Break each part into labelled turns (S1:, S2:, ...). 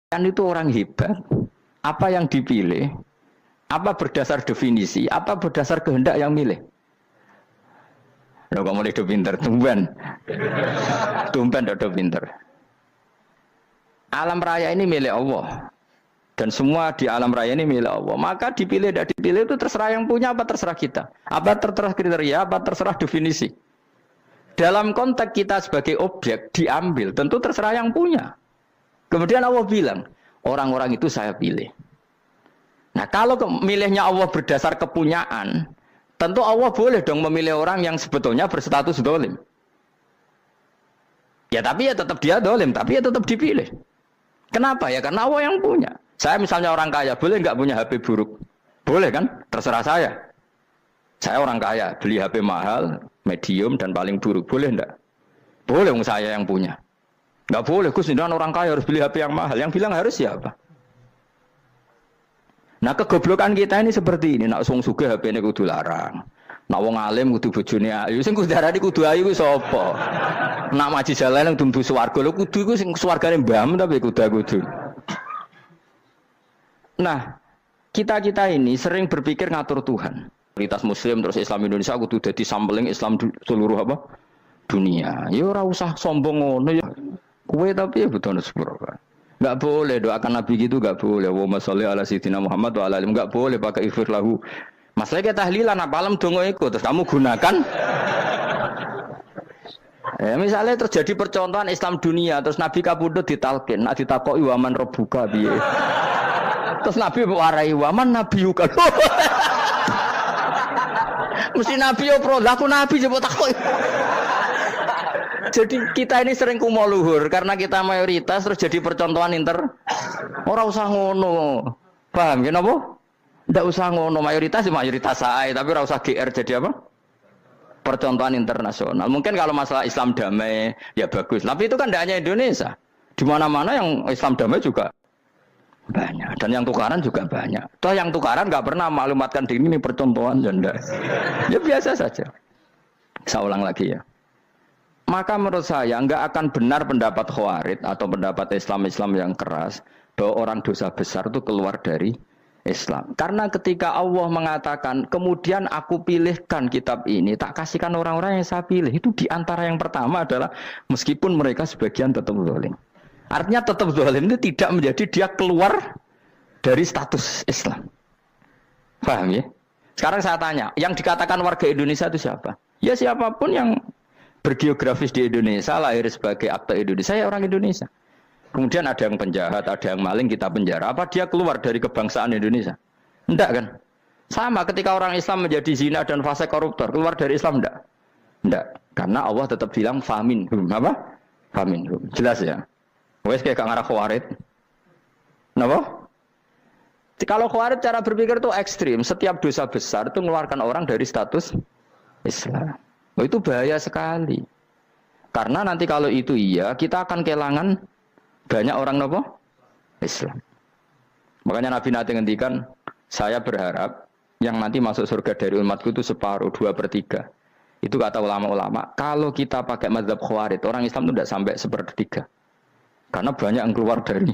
S1: Kan itu orang hebat. Apa yang dipilih? Apa berdasar definisi? Apa berdasar kehendak yang milih? Lo kamu udah pinter, tumben. Tumben udah pinter. Alam raya ini milik Allah. Dan semua di alam raya ini milik Allah. Maka dipilih tidak dipilih itu terserah yang punya apa terserah kita. Apa terserah kriteria, apa terserah definisi. Dalam konteks kita sebagai objek diambil, tentu terserah yang punya. Kemudian Allah bilang, orang-orang itu saya pilih. Nah kalau milihnya Allah berdasar kepunyaan, tentu Allah boleh dong memilih orang yang sebetulnya berstatus dolim. Ya tapi ya tetap dia dolim, tapi ya tetap dipilih. Kenapa ya? Karena Allah yang punya. Saya misalnya orang kaya, boleh nggak punya HP buruk? Boleh kan? Terserah saya. Saya orang kaya, beli HP mahal, medium dan paling buruk. Boleh enggak? Boleh saya yang punya. Nggak boleh, Gus, orang kaya harus beli HP yang mahal. Yang bilang harus siapa? Nah kegoblokan kita ini seperti ini. Nak wong sugih HP ini kudu larang. Nak wong alim kudu bojone ayu. Sing kudu darani kudu ayu ku sapa? Nak maji jalan nang dumbu swarga lho kudu iku sing swargane mbam tapi kudu. Nah, kita ini sering berpikir ngatur Tuhan. Komunitas Muslim terus Islam Indonesia kudu dadi sampling Islam seluruh apa? Dunia. Ya ora usah sombong ngono ya. Kowe tapi ya butuh sepuro. Enggak boleh doakan Nabi gitu, enggak boleh. Allahumma sholli ala sayyidina Muhammad wa ala alihi. Enggak boleh pakai ighfir lahu. Masalah kita tahlilan apalem donga iku terus kamu gunakan. Misalnya terjadi percontohan Islam dunia terus Nabi kapundhut ditalkin, nak ditakoki waman rabbuka piye. Terus Nabi warai waman nabiyuka. Mesti Nabi yo pro, lah aku Nabi coba takoki. Jadi kita ini sering kumo luhur karena kita mayoritas terus jadi percontohan Ora usah ngono. Paham ya napa? Ndak usah ngono mayoritas saya, tapi ora usah GR jadi apa? Percontohan internasional. Mungkin kalau masalah Islam damai ya bagus. Tapi itu kan tidak hanya Indonesia. Di mana-mana yang Islam damai juga banyak dan yang tukaran juga banyak. Toh yang tukaran nggak pernah maklumatkan diri ini percontohan janda. Ya biasa saja. Saya ulang lagi ya. Maka menurut saya nggak akan benar pendapat Khawarij atau pendapat Islam yang keras bahwa orang dosa besar itu keluar dari Islam. Karena ketika Allah mengatakan kemudian aku pilihkan kitab ini tak kasihkan orang-orang yang saya pilih, itu diantara yang pertama adalah meskipun mereka sebagian tetap zalim. Artinya tetap zalim itu tidak menjadi dia keluar dari status Islam. Paham ya? Sekarang saya tanya, yang dikatakan warga Indonesia itu siapa? Ya siapapun yang bergeografis di Indonesia, lahir sebagai akte Indonesia, ya orang Indonesia. Kemudian ada yang penjahat, ada yang maling, kita penjara. Apa dia keluar dari kebangsaan Indonesia? Enggak kan? Sama ketika orang Islam menjadi zina dan fasik koruptor, keluar dari Islam enggak? Enggak. Karena Allah tetap bilang faminhum. Apa? Faminhum. Jelas ya? Wes kayak ngarah Khawarij. Kenapa? Kalau Khawarij cara berpikir itu ekstrim. Setiap dosa besar itu mengeluarkan orang dari status Islam. Oh, itu bahaya sekali. Karena nanti kalau itu iya, kita akan kehilangan banyak orang nopo Islam. Makanya Nabi nanti ngendikan, saya berharap yang nanti masuk surga dari umatku itu separuh, 2/3. Itu kata ulama-ulama. Kalau kita pakai mazhab Khawarij, orang Islam itu tidak sampai 1/3. Karena banyak yang keluar dari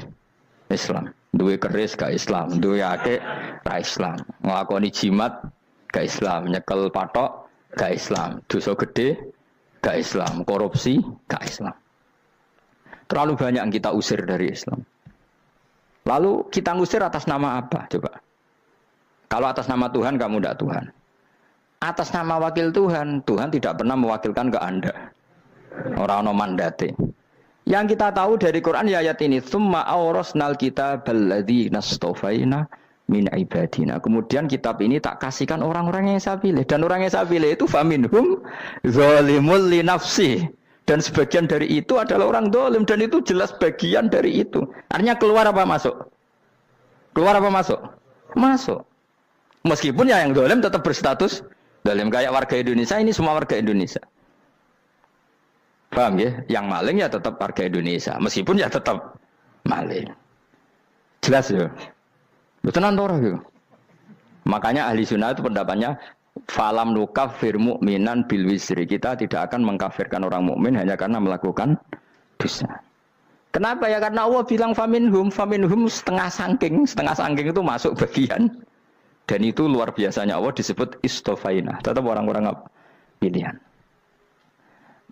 S1: Islam. Duwe keris gak Islam, duwe akeh gak Islam, nglakoni jimat gak Islam, nyekel patok gak Islam, dosa gede gak Islam, korupsi gak Islam. Terlalu banyak yang kita usir dari Islam. Lalu kita ngusir atas nama apa? Coba. Kalau atas nama Tuhan kamu tidak Tuhan. Atas nama wakil Tuhan, Tuhan tidak pernah mewakilkan ke Anda. Orang-orang mandate. Yang kita tahu dari Quran ya ayat ini, tsumma awrasnal kitabal ladzina astafaina min ibadina. Kemudian kitab ini tak kasihkan orang-orang yang saya pilih, dan orang yang saya pilih itu faminhum zalimul li nafsi, dan sebagian dari itu adalah orang zalim, dan itu jelas bagian dari itu. Artinya keluar apa masuk? Keluar apa masuk? Masuk. Meskipun ya yang zalim tetap berstatus zalim, kayak warga Indonesia ini semua warga Indonesia. Paham ya? Yang maling ya tetap warga Indonesia, meskipun ya tetap maling. Jelas ya? Betul ora gitu. Makanya ahli sunnah itu pendapatnya falam nukafir mu'minan bil wisri. Kita tidak akan mengkafirkan orang mukmin hanya karena melakukan dosa. Kenapa ya? Karena Allah bilang faminhum setengah sangking itu masuk bagian. Dan itu luar biasanya Allah disebut istofaina. Tetap orang-orang pilihan.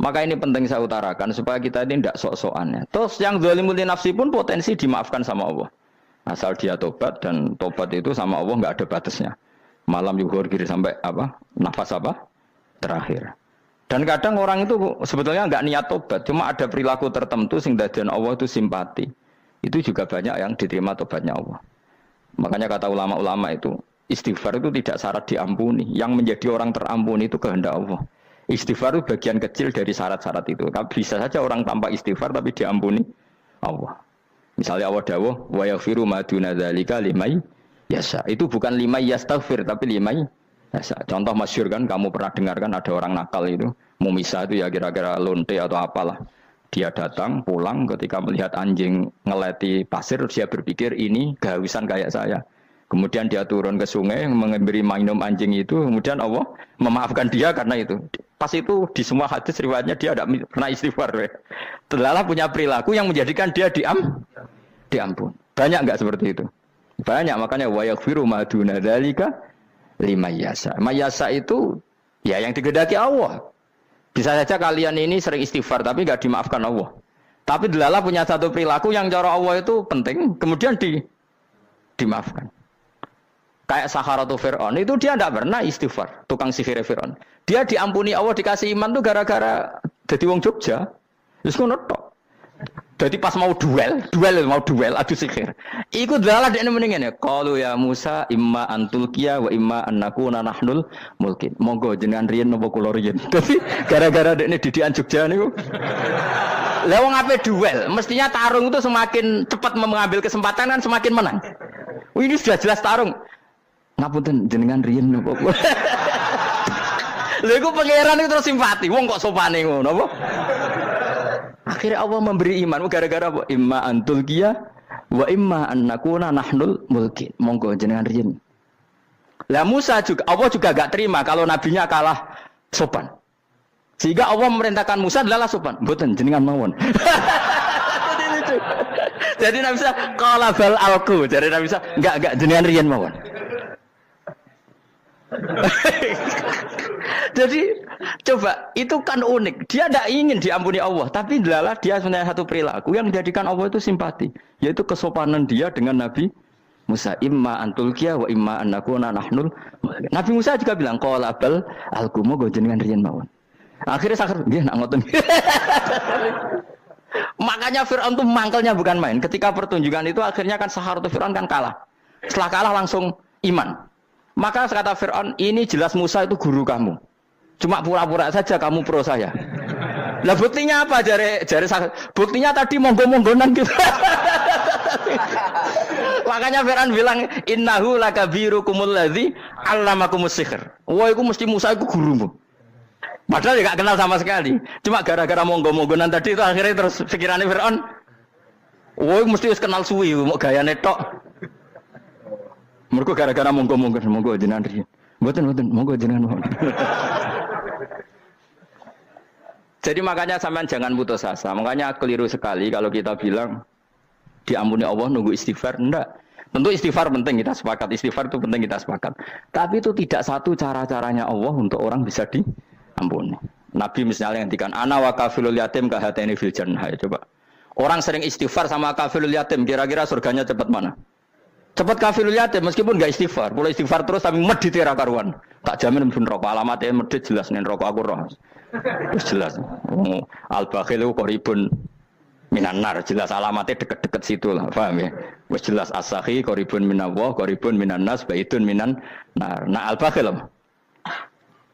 S1: Maka ini penting saya utarakan supaya kita ini tidak sok-sokan ya. Terus yang zalimul nafsi pun potensi dimaafkan sama Allah. Asal dia tobat dan tobat itu sama Allah nggak ada batasnya. Malam yuhur kiri sampai apa? Nafas apa? Terakhir. Dan kadang orang itu sebetulnya nggak niat tobat, cuma ada perilaku tertentu sehingga dadian Allah itu simpati. Itu juga banyak yang diterima tobatnya Allah. Makanya kata ulama-ulama itu, istighfar itu tidak syarat diampuni. Yang menjadi orang terampuni itu kehendak Allah. Istighfar itu bagian kecil dari syarat-syarat itu. Tapi bisa saja orang tanpa istighfar tapi diampuni Allah. Misalnya Allah dawuh, wa yaghfiru ma duna dzalika limay yasha. Itu bukan limay yastaghfir tapi limay yasha. Contoh masyhur kan kamu pernah dengar kan ada orang nakal itu, mumisa itu ya kira-kira lonte atau apalah. Dia datang pulang ketika melihat anjing ngeleti pasir dia berpikir ini kehausan kayak saya. Kemudian dia turun ke sungai memberi minum anjing itu, kemudian Allah memaafkan dia karena itu. Pas itu di semua hadis riwayatnya dia tidak pernah istighfar. Terlalu punya perilaku yang menjadikan dia diampun. Banyak enggak seperti itu? Banyak, makanya wa yaghfiru ma duna dzalika liman yasha. Mayasa itu ya yang digedaki Allah. Bisa saja kalian ini sering istighfar tapi enggak dimaafkan Allah. Tapi delala punya satu perilaku yang cara Allah itu penting, kemudian dimaafkan. Kayak Saharatu Fir'aun itu dia tidak pernah istighfar, tukang sihir Fir'aun. Dia diampuni Allah dikasih iman tuh gara-gara jadi wong Jogja. Terus ngono tok. Jadi pas mau duel adu sihir. Iku dalah dekne mendingan ya. Qalu ya Musa imma antulqiya wa imma annakuna nahnul mulkin. Monggo jenengan riyen napa kula riyen. Dadi gara-gara dekne didikan Jogja niku. Lah wong ape duel, mestinya tarung itu semakin cepat mengambil kesempatan kan semakin menang. Ini sudah jelas tarung. Ngapunten jenengan riyen napa kula. Lha iku pangeran itu terus simpati. Wong kok sopane ngono apa? Akhirnya Allah memberi iman gara-gara apa? Imma antulqiya wa imma annakuna nahnul mulkin. Monggo jenengan riyen. Lah Musa juga Allah juga enggak terima kalau nabinya kalah sopan. Sehingga Allah memerintahkan Musa adalah sopan. Mboten jenengan mawon. Jadi Nabi Musa qala bal alqu. Jadi Nabi Musa enggak jenengan riyen mawon. Jadi coba itu kan unik. Dia tidak ingin diampuni Allah, tapi adalah dia punya satu perilaku yang menjadikan Allah itu simpati, yaitu kesopanan dia dengan Nabi Musa. Imma antulqiya wa imma annakuna nahnul. Nabi Musa juga bilang qala bal alqumu go jenengan riyen mawon. Akhirnya sakar nggih nak ngoten. Makanya Firaun itu mangkelnya bukan main. Ketika pertunjukan itu akhirnya kan Saharatu Firaun kan kalah. Setelah kalah langsung iman. Maka kata Fir'aun, ini jelas Musa itu guru kamu. Cuma pura-pura saja kamu pro saya. Lah buktinya apa? Jare buktinya tadi monggo-monggonan gitu. Makanya Fir'aun bilang, innahu lakabirukumul ladzi 'allamakumus sihr. Wah, itu mesti Musa itu gurumu. Padahal dia enggak kenal sama sekali. Cuma gara-gara monggo-monggonan tadi itu akhirnya terus pikirannya Fir'aun, wah, mesti harus kenal suwi, mau gayane tok. Mergo gara-gara monggo jenengan riyen. Mboten monggo jenengan mohon. Jadi makanya sampean jangan putus asa. Makanya keliru sekali kalau kita bilang diampuni Allah nunggu istighfar. Enggak. Tentu istighfar penting, kita sepakat. Istighfar itu penting, kita sepakat. Tapi itu tidak satu cara-caranya Allah untuk orang bisa diampuni. Nabi misalnya ngendikan ana wa kafilul yatim ka hatani fil jannah. Coba. Orang sering istighfar sama kafilul yatim, kira-kira surganya cepat mana? Cepat kafirul yatim meskipun enggak istighfar, boleh istighfar terus tapi medit ra karuan. Tak jamin mungkin rokok alamatnya medit jelas nen rokok aku roh. Wis jelas. Al bakhilu qaribun minan nar, jelas alamatnya deket-deket situ lah, paham ya? Wis jelas as-sakhi qaribun minallah, qaribun minan nas, baitun minan nar. Nah al bakhil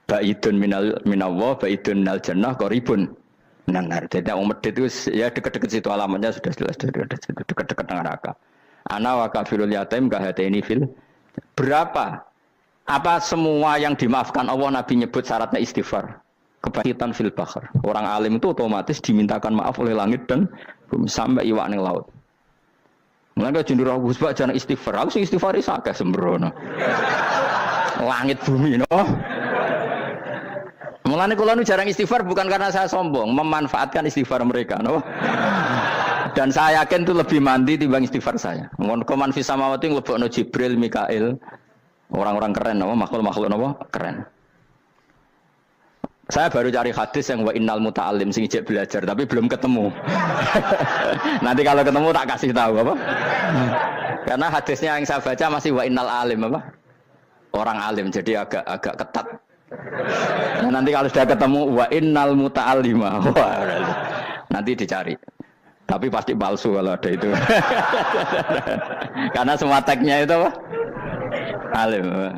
S1: baitun minallah, baitun minal jannah, qaribun minan nar. Jadi yang medit itu ya deket-deket situ alamatnya sudah jelas deket-deket neraka. Ana wa kafirul yatim kahataini fil. Berapa? Apa semua yang dimaafkan Allah Nabi nyebut syaratnya istighfar? Kebahitan fil bahr. Orang alim itu otomatis dimintakan maaf oleh langit dan bumi sampai iwak ning laut. Mulane jendur aku sebab jangan istighfar. Aku sing istighfar is akeh sembrono. Langit bumi no. Mulane kula nu jarang istighfar bukan karena saya sombong, memanfaatkan istighfar mereka no. Dan saya yakin itu lebih mandi timbang istighfar saya. Koman fi samawati nglebokno Jibril, Mikail. Orang-orang keren apa makhluk-makhluk apa keren. Saya baru cari hadis yang wa innal muta'allim sing ijek belajar tapi belum ketemu. Nanti kalau ketemu tak kasih tahu apa? Karena hadisnya yang saya baca masih wa innal alim apa? Orang alim jadi agak ketat. Nah, nanti kalau sudah ketemu wa innal muta'allima. Wah, nanti dicari. Tapi pasti palsu kalau ada itu. Karena semua tagnya itu apa? Alim.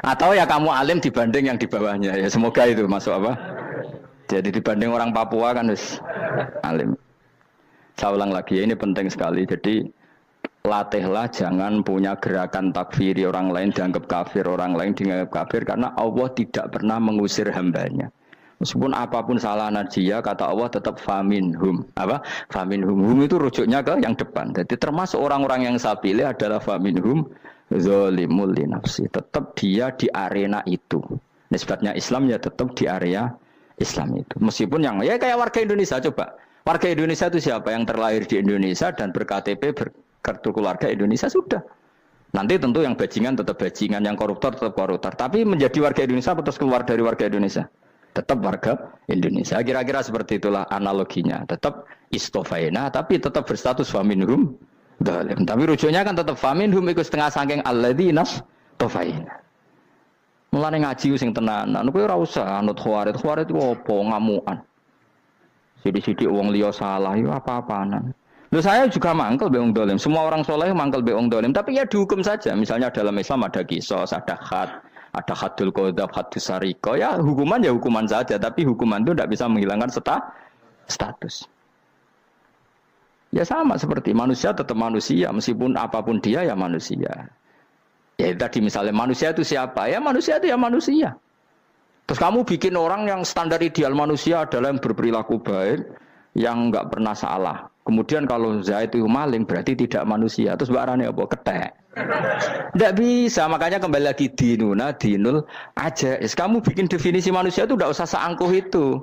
S1: Atau ya kamu alim dibanding yang di bawahnya. Ya semoga itu masuk apa? Jadi dibanding orang Papua kan harus alim. Saya ulang lagi ya, ini penting sekali. Jadi latihlah jangan punya gerakan takfiri orang lain dianggap kafir, orang lain dianggap kafir karena Allah tidak pernah mengusir hambanya. Meskipun apapun salah najiyah, kata Allah tetap faminhum. Apa? Faminhum. Hum itu rujuknya ke yang depan. Jadi termasuk orang-orang yang saya pilih adalah faminhum zalimul li nafsi. Tetap dia di arena itu. Nisbatnya Islam ya tetap di area Islam itu. Meskipun yang ya kayak warga Indonesia coba. Warga Indonesia itu siapa? Yang terlahir di Indonesia dan berKTP berkartu keluarga Indonesia sudah. Nanti tentu yang bajingan tetap bajingan, yang koruptor tetap koruptor. Tapi menjadi warga Indonesia terus keluar dari warga Indonesia. Tetap warga Indonesia. Kira-kira seperti itulah analoginya. Tetap istofaina, tapi tetap berstatus faminhum dalim. Tapi rujuknya kan tetap faminhum ikut setengah sangking alladzina tofaina. Mulane ngaji sing tenanan. Kowe ora usah anut khawarit. Khawarit itu apa? Ngamukan. Sidik-sidik wong liya salah itu apa-apaanan. Loh saya juga mangkel be wong dolim. Semua orang soleh mangkel be wong dolim. Tapi ya dihukum saja. Misalnya dalam Islam ada kisos, ada had. Ada hadul qadzaf, hadus sariko, ya hukuman saja, tapi hukuman itu tidak bisa menghilangkan status. Ya sama seperti manusia tetap manusia, meskipun apapun dia ya manusia. Ya tadi misalnya manusia itu siapa? Ya manusia itu ya manusia. Terus kamu bikin orang yang standar ideal manusia adalah yang berperilaku baik, yang nggak pernah salah. Kemudian kalau Zaid itu maling berarti tidak manusia. Terus barangnya apa? Ketek. Tidak bisa, makanya kembali lagi dinul aja. Kamu bikin definisi manusia itu tidak usah seangkuh itu.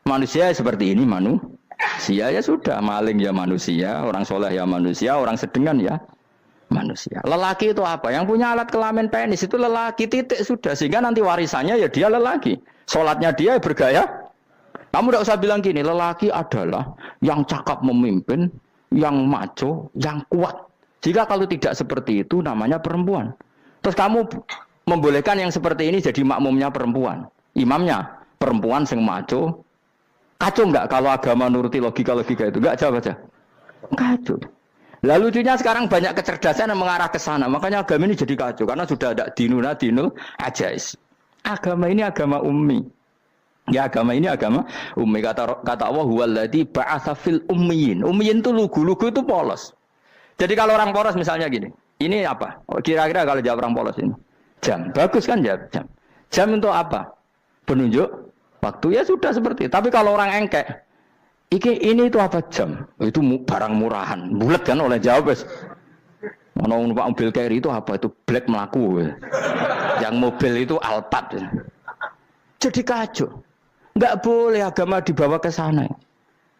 S1: Manusia seperti ini manusia ya sudah, maling ya manusia, orang soleh ya manusia, orang sedengan ya manusia. Lelaki itu apa? Yang punya alat kelamin penis itu lelaki titik sudah. Sehingga nanti warisannya ya dia lelaki. Sholatnya dia bergaya. Kamu tidak usah bilang gini, lelaki adalah yang cakap memimpin, yang maco, yang kuat. Jika kalau tidak seperti itu namanya perempuan. Terus kamu membolehkan yang seperti ini jadi makmumnya perempuan. Imamnya perempuan sing maco. Kacau enggak kalau agama nuruti logika-logika itu? Enggak jawab aja. Kacau. Lalu lucunya sekarang banyak kecerdasan yang mengarah ke sana. Makanya agama ini jadi kacau. Karena sudah ada dinul ajais. Agama ini agama ummi. Ya agama ini agama ummi. Kata Allah huwallazi ba'atsa fil ummiyin. Ummiyin itu lugu itu polos. Jadi kalau orang polos misalnya gini, ini apa? Kira-kira kalau jawab orang polos ini, jam. Bagus kan jawab jam. Jam untuk apa? Penunjuk waktu ya sudah seperti. Tapi kalau orang engkek, ini itu apa jam? Itu barang murahan. Bulat kan oleh jawab. Mau numpak mobil carry itu apa? Itu black melaku. Yang mobil itu Alphard. Jadi kacau. Enggak boleh agama dibawa ke sana.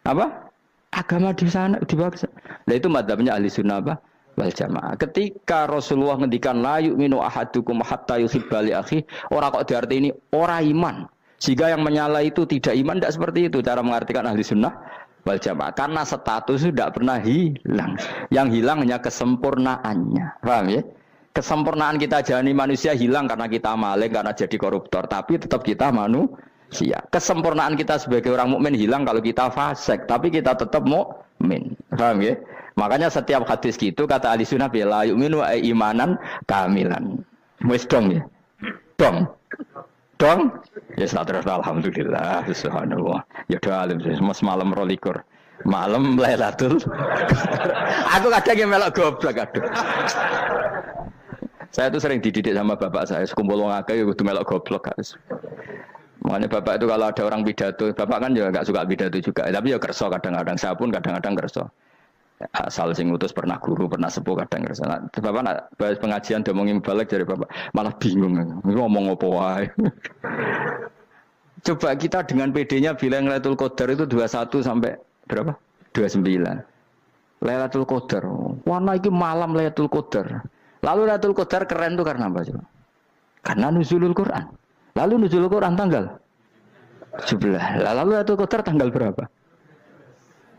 S1: Apa? Agama di sana dibawa ke sana. Nah itu madzhabnya ahli sunnah apa? Wal jamaah. Ketika Rasulullah ngendikan la yu'minu ahadukum hatta yuhibba li akhi, ora kok diarti ini ora iman. Jika yang menyala itu tidak iman, tidak seperti itu cara mengartikan ahli sunnah wal jamaah. Karena status itu tidak pernah hilang. Yang hilang hanya kesempurnaannya. Paham ya? Kesempurnaan kita jalani manusia hilang karena kita maling, karena jadi koruptor. Tapi tetap kita manusia. Kesempurnaan kita sebagai orang mukmin hilang kalau kita fasik, tapi kita tetap mukmin. Paham ya? Makanya setiap hadis gitu kata ahli sunnah la yu'minu imanan kamilan. Wis dong ya. Dong. Ya terus alhamdulillah subhanallah. Ya doa alim semalam 22. Malam Lailatul. Aku kadang yang melok goblok aduh. Saya tuh sering dididik sama bapak saya, sekumpul wong akeh ya kudu melok goblok guys. Makanya bapak itu kalau ada orang pidato, bapak kan juga enggak suka pidato juga, tapi ya kerso kadang-kadang, saya pun kadang-kadang kerso. Asal sing ngutus pernah guru, pernah sepuh kadang kerso. Nah, bapak nak bahas pengajian ngomongin balik dari bapak, malah bingung. Ngomong apa wae. Coba kita dengan PD-nya bilang Lailatul Qadar itu 21 sampai berapa? 29. Lailatul Qadar. Warna iki malam Lailatul Qadar. Lalu Lailatul Qadar keren tuh karena apa coba? Karena nuzulul Quran. Lalu nuzulul Quran tanggal 17. Lalu Lailatul Qadar tanggal berapa?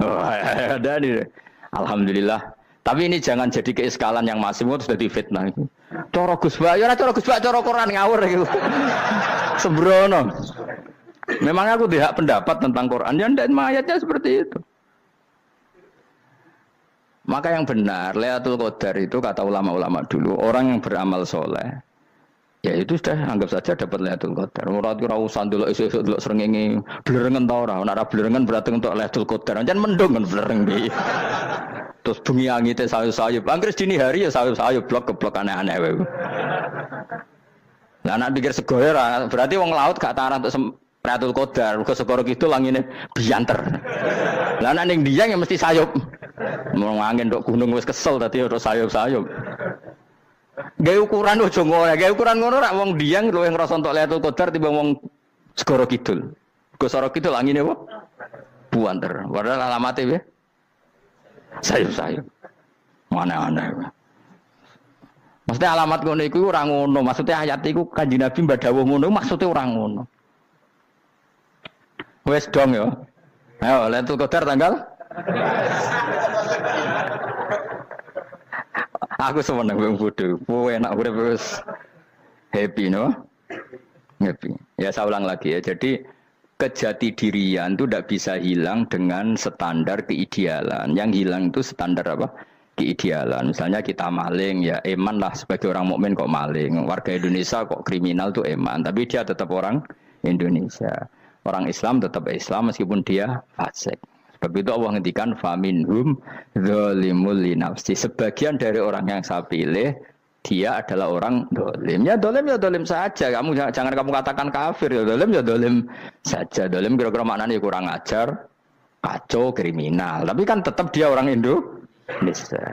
S1: Oh, ada nih. Alhamdulillah. Tapi ini jangan jadi keiskalan yang masih itu sudah difitnah. Coro Gus Bak, ya coro Gus Bak, coro Quran ngawur gitu. Sembrono. Memang aku tidak pendapat tentang Quran, ya dan ayatnya seperti itu. Maka yang benar, Lailatul Qadar itu kata ulama-ulama dulu, orang yang beramal soleh, ya itu sudah anggap saja dapat Lailatul Qadar. Ora usah ndelok esuk-esuk ndelok srengenge blerengen ta ora. Nek ora blerengen berarti untuk Lailatul Qadar. Jan mendung kan blereng iki. Terus bengi angite sayup-sayup. Anggere dini hari ya sayup-sayup blok-blok aneh-aneh wae. Lah nek pikir segoyo ora, berarti wong laut gak tarah untuk Lailatul Qadar. Mergo segoro kidul angine bianter. Lah nek ning Dieng ya mesti sayup. Mau angin tok gunung wis kesel dadi ora sayup-sayup. Gawe ukuran ojo ngono, gawe ukuran ngono rak wong Dieng luwih ngrasa entuk Lailatul Qadar timbang wong segoro kidul. Go segoro kidul angine apa? Buanter. Padahal alamate piye? Sayup-sayup. Mana-mana. Maksudnya alamat ngono iku ora ngono, maksudnya ayat iku Kanjeng Nabi mbadhawuh ngono, maksudnya ora ngono. Wes dong ya. Ayo Lailatul Qadar tanggal aku seneng wong bodoh. Enak urip wis happy no. Happy. Ya saya ulang lagi ya. Jadi kejati dirian itu tidak bisa hilang dengan standar keidealan. Yang hilang itu standar apa? Keidealan. Misalnya kita maling, ya eman lah sebagai orang mukmin kok maling. Warga Indonesia kok kriminal tuh eman, tapi dia tetap orang Indonesia. Orang Islam tetap Islam meskipun dia fasik. Sebab itu Allah ngendikan faminhum zalimul linafsi. Sebagian dari orang yang saya pilih dia adalah orang dolim. Ya dolim saja. Kamu jangan kamu katakan kafir. Ya dolim saja. Dolim kira-kira maknanya kurang ajar, kacau, kriminal. Tapi kan tetap dia orang Indonesia.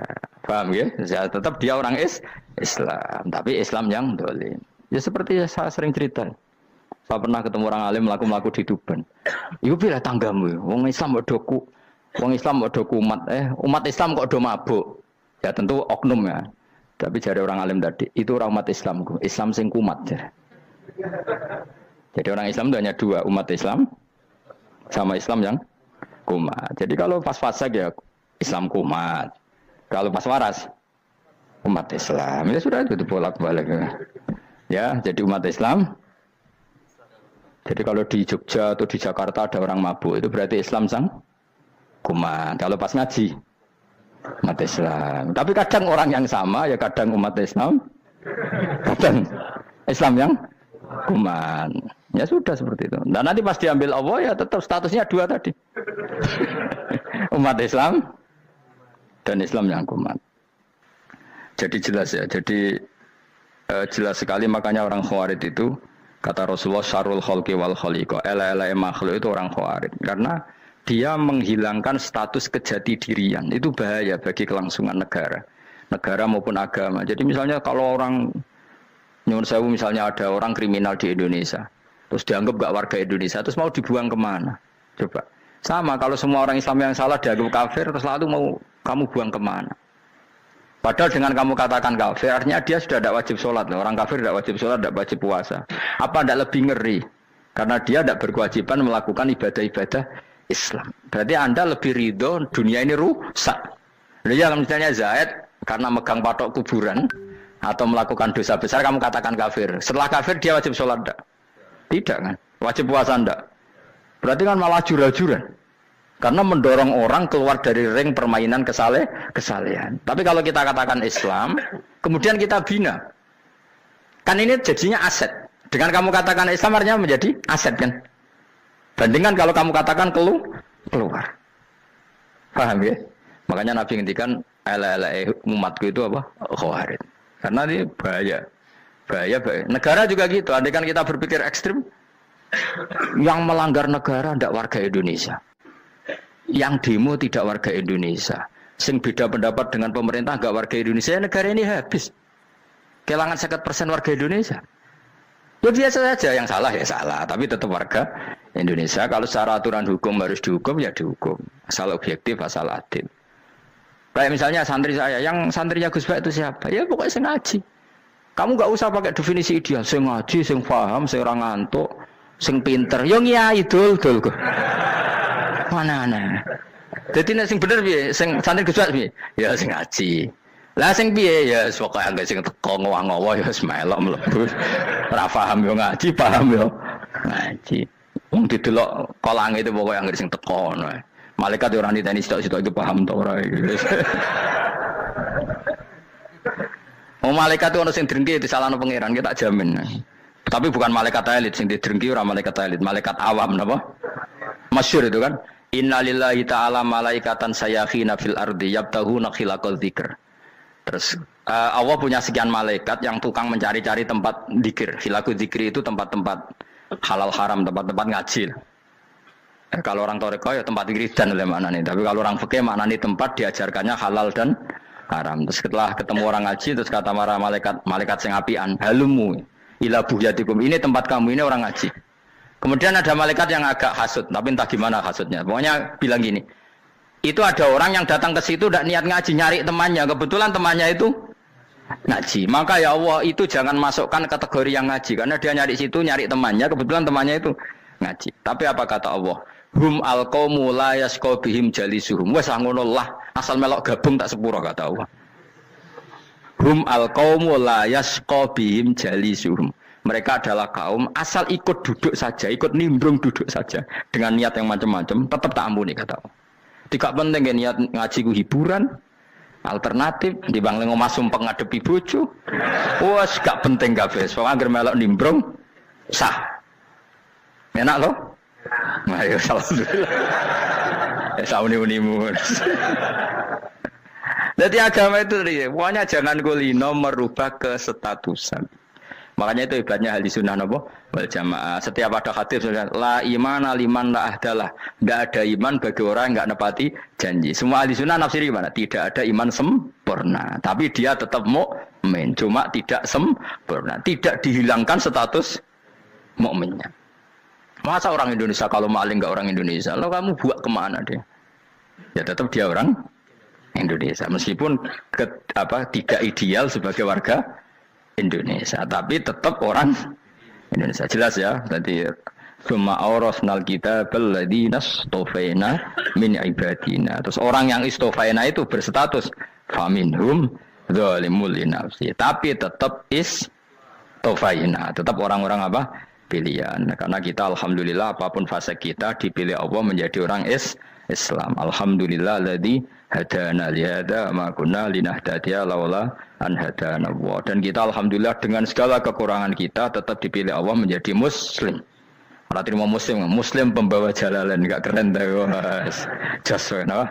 S1: Paham ya? Ya tetap dia orang Islam. Tapi Islam yang dolim. Ya seperti saya sering cerita. Saya pernah ketemu orang alim melaku-melaku di Tuban. Iku pilih tanggamu. Wong Islam kok doku. Wong Islam kok doku umat. Umat Islam kok do mabuk. Ya tentu oknum ya. Tapi jari orang alim tadi, itu orang umat Islam. Islam sing kumat. Jadi orang Islam itu hanya dua, umat Islam sama Islam yang kumat. Jadi kalau pas fasik ya Islam kumat. Kalau pas waras umat Islam. Ya sudah itu bolak-balik. Ya, jadi umat Islam. Jadi kalau di Jogja atau di Jakarta ada orang mabuk, itu berarti Islam sang kumat. Kalau pas ngaji umat Islam. Tapi kadang orang yang sama ya kadang umat Islam, kadang Islam yang kuman. Ya sudah seperti itu. Dan nanti pas diambil Allah ya tetap statusnya dua tadi. Umat Islam dan Islam yang kuman. Jadi jelas ya. Jadi jelas sekali makanya orang Khawarij itu kata Rasulullah syarrul khalqi wal khaliqa. Ela-ela makhluk itu orang Khawarij karena dia menghilangkan status kejati dirian. Itu bahaya bagi kelangsungan negara maupun agama. Jadi misalnya kalau orang nyuwun sewu misalnya ada orang kriminal di Indonesia, terus dianggap gak warga Indonesia, terus mau dibuang kemana? Coba. Sama kalau semua orang Islam yang salah dianggap kafir, terus lalu mau kamu buang kemana? Padahal dengan kamu katakan kafir, artinya dia sudah tidak wajib sholat. Orang kafir tidak wajib sholat, tidak wajib puasa. Apa tidak lebih ngeri? Karena dia tidak berkewajiban melakukan ibadah-ibadah Islam. Berarti Anda lebih ridho dunia ini rusak. Ya misalnya Zaid karena megang patok kuburan atau melakukan dosa besar kamu katakan kafir. Setelah kafir dia wajib sholat enggak? Tidak kan? Wajib puasa enggak? Berarti kan malah jura-juran. Karena mendorong orang keluar dari ring permainan kesalehan. Tapi kalau kita katakan Islam, kemudian kita bina. Kan ini jadinya aset. Dengan kamu katakan Islam artinya menjadi aset kan? Bandingkan kalau kamu katakan keluar. Paham ya? Makanya Nabi ngendikan ala umatku itu apa? Khawarij. Karena ini bahaya. Bahaya. Negara juga gitu. Andaikan kita berpikir ekstrim, yang melanggar negara tidak warga Indonesia. Yang demo tidak warga Indonesia. Sing beda pendapat dengan pemerintah enggak warga Indonesia, negara ini habis. Kehilangan 50% warga Indonesia. Ya biasa saja, yang salah ya salah, tapi tetap warga Indonesia. Kalau secara aturan hukum harus dihukum ya dihukum, asal objektif, asal adil. Kayak misalnya santri saya, yang santrinya Gus Bak itu siapa? Ya pokoknya sing ngaji. Kamu nggak usah pakai definisi ideal, sing ngaji, sing paham, sing ora ngantuk, sing pinter. Yo ngiyai dul kok. Mana. Jadi nek sing bener piye? Sing santri Gus Bak piye? Ya sing ngaji. Lah sing piye ya pokoke anggere sing teko ngowah-ngowah ya wis melok mlebu. Ora paham yo ngaji, paham yo ngaji. Wong didelok kolange itu pokoke anggere sing teko ngono. Malaikat ora niteni sitok-sitok iki paham ta ora iki. Oh malaikat itu ono sing drengki disalahno pangeran kita jamin. Tapi bukan malaikat elit sing didrengki ora malaikat elit, malaikat awam napa? Masyhur itu kan. Innalillahi ta'ala malaikatan sayakhina fil ardi yabtahuna khilaqal dzikr. Terus Allah punya sekian malaikat yang tukang mencari-cari tempat dzikir. Khilaqul dzikri itu tempat-tempat halal haram, tempat-tempat ngaji. Kalau orang toreko ya tempat wiridan oleh makna nih. Tapi kalau orang fikih makna nih tempat diajarkannya halal dan haram. Terus setelah ketemu orang ngaji terus kata para malaikat sing apian, halumu ila buyatikum. Ini tempat kamu, ini orang ngaji. Kemudian ada malaikat yang agak hasud, tapi entah gimana hasudnya. Pokoknya bilang gini, itu ada orang yang datang ke situ tidak niat ngaji, nyari temannya. Kebetulan temannya itu ngaji. Maka ya Allah itu jangan masukkan kategori yang ngaji, karena dia nyari situ, nyari temannya. Kebetulan temannya itu ngaji. Tapi apa kata Allah? Hum alqaumu la yasqa bihim jalisuhum. Wes ngono lah, asal melok gabung tak sepuro kata Allah. Hum alqaumu la yasqa bihim jalisuhum. Mereka adalah kaum asal ikut duduk saja, ikut nimbrung duduk saja dengan niat yang macam-macam, tetap tak ampuni kata Allah. Tidak penting ya niat ngaji ku hiburan, alternatif di bang lengo masum pengadepi bojo. Wes gak penting kabeh. Soale anggere melok nimbrung sah. Enak loh? Nah, ya alhamdulillah. Ya sauni-unimu. Jadi agama itu pokoknya jangan kulino merubah kesestatusan. Makanya itu hebatnya ahli sunnah napa wal jamaah. Setiap ada hadis la iman liman la ahdalah. Tidak ada iman bagi orang yang enggak nepati janji. Semua ahli sunnah nafsiri gimana? Tidak ada iman sempurna, tapi dia tetap mukmin, cuma tidak sempurna. Tidak dihilangkan status mukminnya. Masa orang Indonesia kalau maling enggak orang Indonesia? Lo kamu buat kemana dia? Ya tetap dia orang Indonesia meskipun tidak ideal sebagai warga Indonesia, tapi tetap orang Indonesia. Jelas ya. Tadi summa awrasnal kitabal ladzina istofaina min ibadina. Terus orang yang istofaina itu berstatus faminhum zalimul linafsi. Tapi tetap istofaina, tetap orang-orang apa? Pilihan. Karena kita alhamdulillah apapun fase kita dipilih Allah menjadi orang Islam. Alhamdulillah alladzi hadana lihada ma kunna linahtadiya laula an hadana Allah. Dan kita alhamdulillah dengan segala kekurangan kita tetap dipilih Allah menjadi muslim. Ora terima muslim pembawa jalalain, enggak keren ta Mas. Jas napa?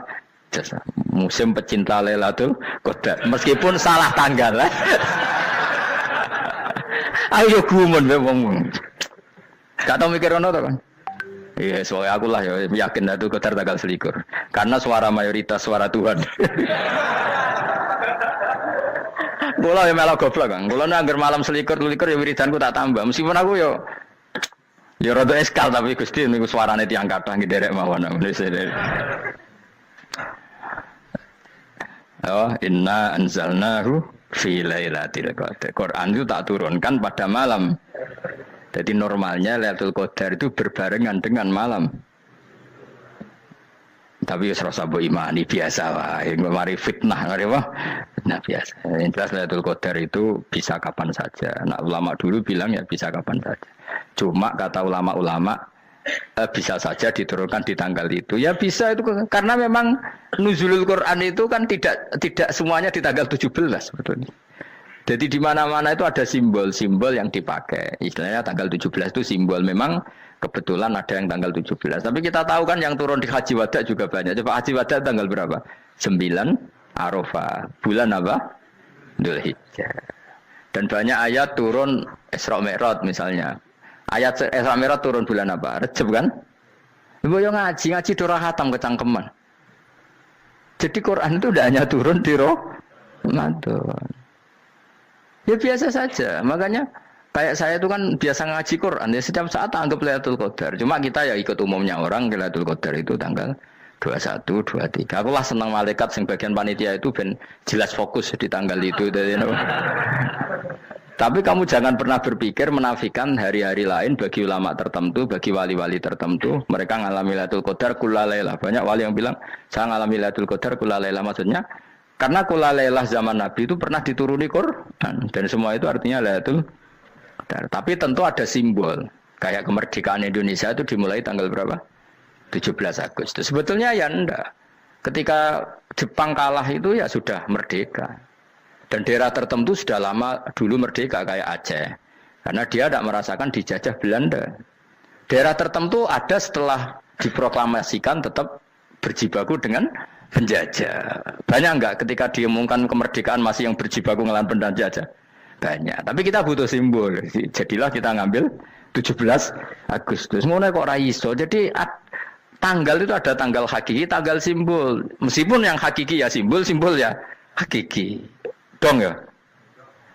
S1: Jas. Muslim pecinta Lailatul Qadar. Meskipun salah tanggal. Ayo gumun wae wong. Gak tau mikir ono to kan? Iya, soalnya aku lah ya yakin itu Qadar tanggal 21. Karena suara mayoritas suara Tuhan. Kula ya melok goblok kan. Kula nek malam 21 ya wiridanku tak tambah. Meskipun aku ya rada eskal tapi Gusti niku suarane tiyang kathah nderek mawon. Oh, inna anzalnahu fi lailatul qadar. Quran itu tak turunkan pada malam. Jadi normalnya Lailatul Qadar itu berbarengan dengan malam. Tapi wis rasa mbok imani biasa wae, mari fitnah ngene wah. Nah biasa. Yang jelas Lailatul Qadar itu bisa kapan saja. Nah ulama dulu bilang ya bisa kapan saja. Cuma kata ulama-ulama bisa saja diturunkan di tanggal itu. Ya bisa itu karena memang nuzulul Quran itu kan tidak semuanya di tanggal 17 sebetulnya. Jadi di mana-mana itu ada simbol-simbol yang dipakai. Istilahnya tanggal 17 itu simbol. Memang kebetulan ada yang tanggal 17. Tapi kita tahu kan yang turun di Haji Wada juga banyak. Coba Haji Wada tanggal berapa? 9 Arafah. Bulan apa? Dzulhijjah. Dan banyak ayat turun Isra Mi'raj misalnya. Ayat Isra Mi'raj turun bulan apa? Rejab kan? Ibu yang ngaji dora hatam kecangkeman. Jadi Quran itu tidak hanya turun di Ramadan. Ya biasa saja. Makanya Kayak saya itu kan biasa ngaji Quran, ya setiap saat anggap Lailatul Qadar. Cuma kita ya ikut umumnya orang, Lailatul Qadar itu tanggal 21, 23. Aku lah senang malaikat sing bagian panitia itu ben jelas fokus di tanggal itu. Tapi kamu jangan pernah berpikir menafikan hari-hari lain bagi ulama tertentu, bagi wali-wali tertentu. Mereka ngalami Lailatul Qadar kullailah. Banyak wali yang bilang, saya ngalami Lailatul Qadar kullailah. Maksudnya, karena kullailah zaman Nabi itu pernah dituruni Quran. Dan semua itu artinya Lailatul Qadar. Tapi tentu ada simbol. Kayak kemerdekaan Indonesia itu dimulai tanggal berapa? 17 Agustus. Sebetulnya ya enggak. Ketika Jepang kalah itu ya sudah merdeka. Dan daerah tertentu sudah lama dulu merdeka kayak Aceh. Karena dia tidak merasakan dijajah Belanda. Daerah tertentu ada setelah diproklamasikan tetap berjibaku dengan penjajah. Banyak enggak ketika diumumkan kemerdekaan masih yang berjibaku ngelawan penjajah? Banyak. Tapi kita butuh simbol. Jadilah kita ngambil 17 Agustus. Ngono kok ra iso. Jadi tanggal itu ada tanggal hakiki, tanggal simbol. Meskipun yang hakiki ya simbol, simbol ya hakiki. Dong ya?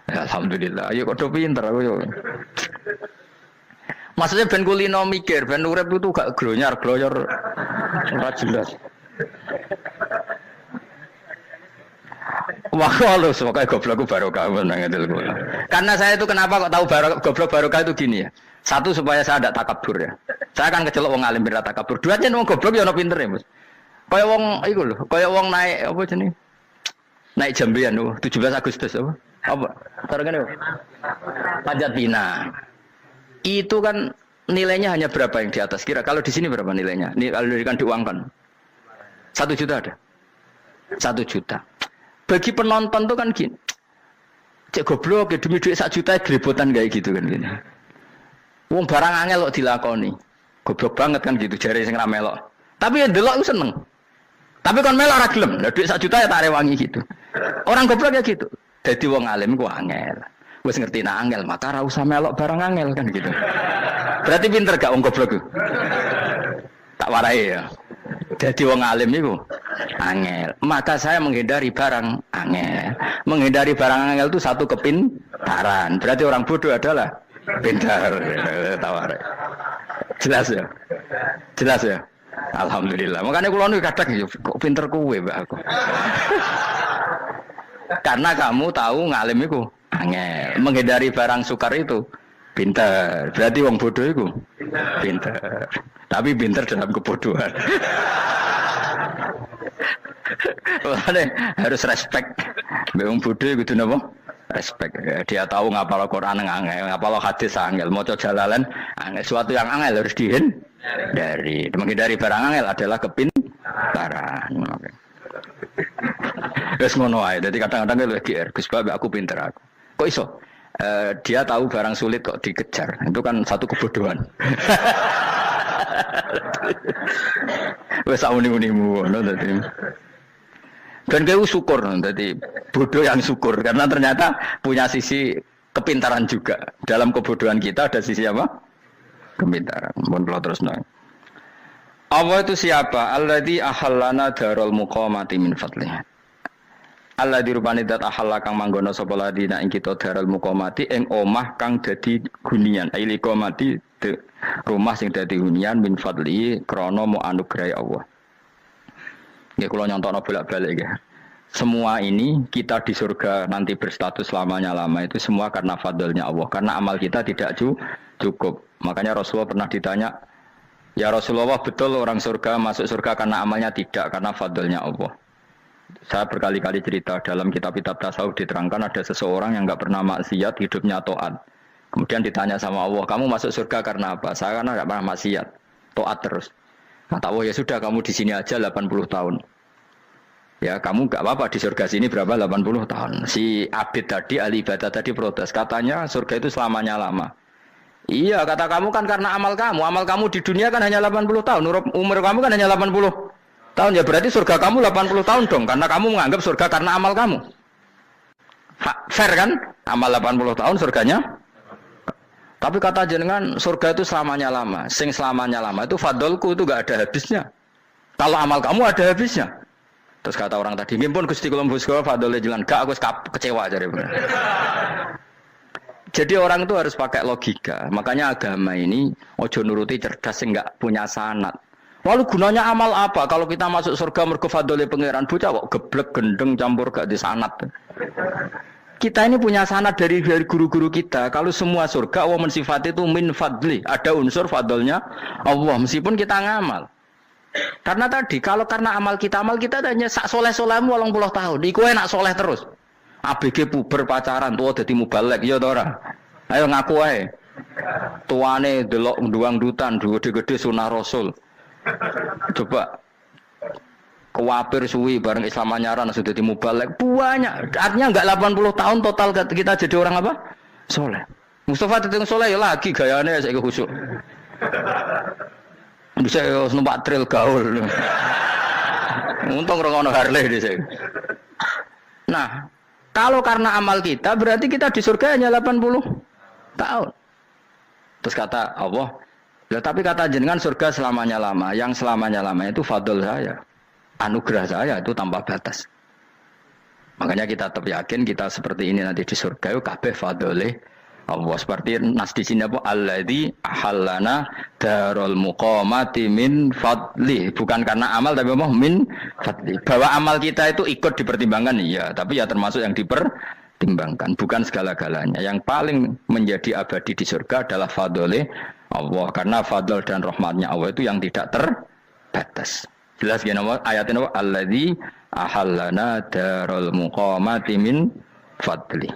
S1: Ya alhamdulillah. Ayo kok do pinter aku yo. Maksudnya ben kulino mikir, ben urip itu gak glonyar-glonyor ora jelas. Wah, lu semoga goblokku barokah menang itu. Karena saya itu kenapa kok tahu goblok barokah itu gini ya. Satu supaya saya tidak takabur ya. Saya akan kecelok wong alim berat takabur. Dua aja wong goblok ya ono pinter ya, Mas. Kaya wong iku lho, kaya wong naik apa jenenge? Naik jambian lho, 17 Agustus apa? Apa? Tarengane apa? Panjat Pinang. Itu kan nilainya hanya berapa yang di atas kira? Kalau di sini berapa nilainya? Ini kalau diberikan diuangkan. 1 juta ada. 1 juta. Bagi penonton tuh kan gini. Cek goblok ya demi duit 1 juta grebotan kayak gitu kan gini. Wong barang angel kok dilakoni. Goblok banget kan gitu jare sing ra melok. Tapi ya ndelok ku seneng. Tapi kon melok ora gelem. Lah duit 1 juta ya tak rewangi gitu. Orang goblok ya gitu. Dadi wong alim ku angel. Wis ngerti nak angel maka ora usah melok barang angel kan gitu. Berarti pinter gak wong goblok ku? Tak warai ya. Jadi wong alim niku angel. Maka saya menghindari barang angel. Menghindari barang angel itu satu kepintaran. Berarti orang bodoh adalah pintar. Tawarai. Jelas ya? Jelas ya? Alhamdulillah. Makanya kula niku kadang kok pinter kowe, Mbak aku. Karena kamu tahu ngalim iku angel. Menghindari barang sukar itu pintar. Berarti wong bodoh iku pintar. Tapi pintar dalam kebodohan. Makanya harus respect. Wong bodoh kudu napa? Respect. Dia tahu ngapal Quran angel, ngapal hadis angel, maca jalalan angel. Suatu yang angel harus dihindari. Menghindari barang angel adalah kepintaran. Wes ngono ae. Dadi kadang-kadang lho GR, Gus Bab aku pinter aku. Kok iso? Dia tahu barang sulit kok dikejar. Itu kan satu kebodohan. Wes uni-unimu ngono dadi. Dan kayak syukur, jadi bodoh yang syukur karena ternyata punya sisi kepintaran juga. Dalam kebodohan kita ada sisi apa? Kepintaran. Mohon kalau terus nang. Allah itu siapa? Alladzi ahallana darul muqamati min fadlih. Alladzi rupane dat ahalla kang manggono sapa ladina ing kita darul muqamati ing omah kang dadi hunian. Aili qamati rumah sing dadi hunian min fadli krana mu anugerah Allah. Ya kalau nyontokno bolak-balik ya. Semua ini kita di surga nanti berstatus lamanya-lama itu semua karena fadlnya Allah. Karena amal kita tidak cukup. Makanya Rasulullah pernah ditanya, ya Rasulullah betul orang surga masuk surga karena amalnya tidak, karena fadlnya Allah. Saya berkali-kali cerita dalam kitab-kitab tasawuf diterangkan ada seseorang yang enggak pernah maksiat, hidupnya taat. Kemudian ditanya sama Allah, kamu masuk surga karena apa? Saya karena enggak pernah maksiat, taat terus. Kata Allah, ya sudah kamu di sini aja 80 tahun. Ya kamu enggak apa-apa di surga sini berapa 80 tahun. Si Abid tadi, ahli ibadah tadi protes. Katanya surga itu selamanya lama. Iya, kata kamu kan karena amal kamu. Amal kamu di dunia kan hanya 80 tahun. Umur kamu kan hanya 80 tahun. Ya berarti surga kamu 80 tahun dong. Karena kamu menganggap surga karena amal kamu. Fair kan? Amal 80 tahun surganya. Tapi kata jenengan surga itu selamanya lama. Sing selamanya lama itu fadolku itu gak ada habisnya. Kalau amal kamu ada habisnya. Terus kata orang tadi, ngimpun Gusti kula mbusga fadole jalan gak aku kecewa jare. Jadi orang itu harus pakai logika. Makanya agama ini ojo nuruti cerdas sing enggak punya sanad. Lalu gunanya amal apa? Kalau kita masuk surga mergo fadhole pangeran, bocah kok geblek gendeng campur gak di sanad. Kita ini punya sanad dari guru-guru kita. Kalau semua surga wa mensifat itu min fadli, ada unsur fadlnya Allah meskipun kita ngamal. Karena tadi kalau karena amal kita hanya sak soleh-solehmu 80 tahun. Iku enak soleh terus. ABG puber pacaran tua dadi mubalek ya ta ora? Ayo ngaku ae. Tuane delok nduang-dutan gede-gede sunah Rasul. Coba kewapir suwi bareng Islam anyaran sudah dadi mubalek banyak. Artinya enggak 80 tahun total kita jadi orang apa? Soleh. Mustafa teteng soleh ya lagi gayane saiki khusuk. Bisa numpak trail gaul. Untung ora ono Harley dhisik. Nah, kalau karena amal kita berarti kita di surga hanya 80 tahun. Terus kata Allah, ya, tapi kata jenengan surga selamanya lama. Yang selamanya lama itu fadl saya. Anugerah saya itu tanpa batas. Makanya kita tetap yakin kita seperti ini nanti di surga itu kabeh fadlih Allah. Seperti nas di sini apa? Alladzi ahallana darul muqamati min fadli. Bukan karena amal tapi apa? Min fadli. Bahwa amal kita itu ikut dipertimbangkan iya, tapi ya termasuk yang dipertimbangkan, bukan segala-galanya. Yang paling menjadi abadi di surga adalah fadlih Allah, karena fadl dan rahmatnya Allah itu yang tidak terbatas. Jelas gini ayatnya apa? Alladzi ahallana darul muqamati min fadli.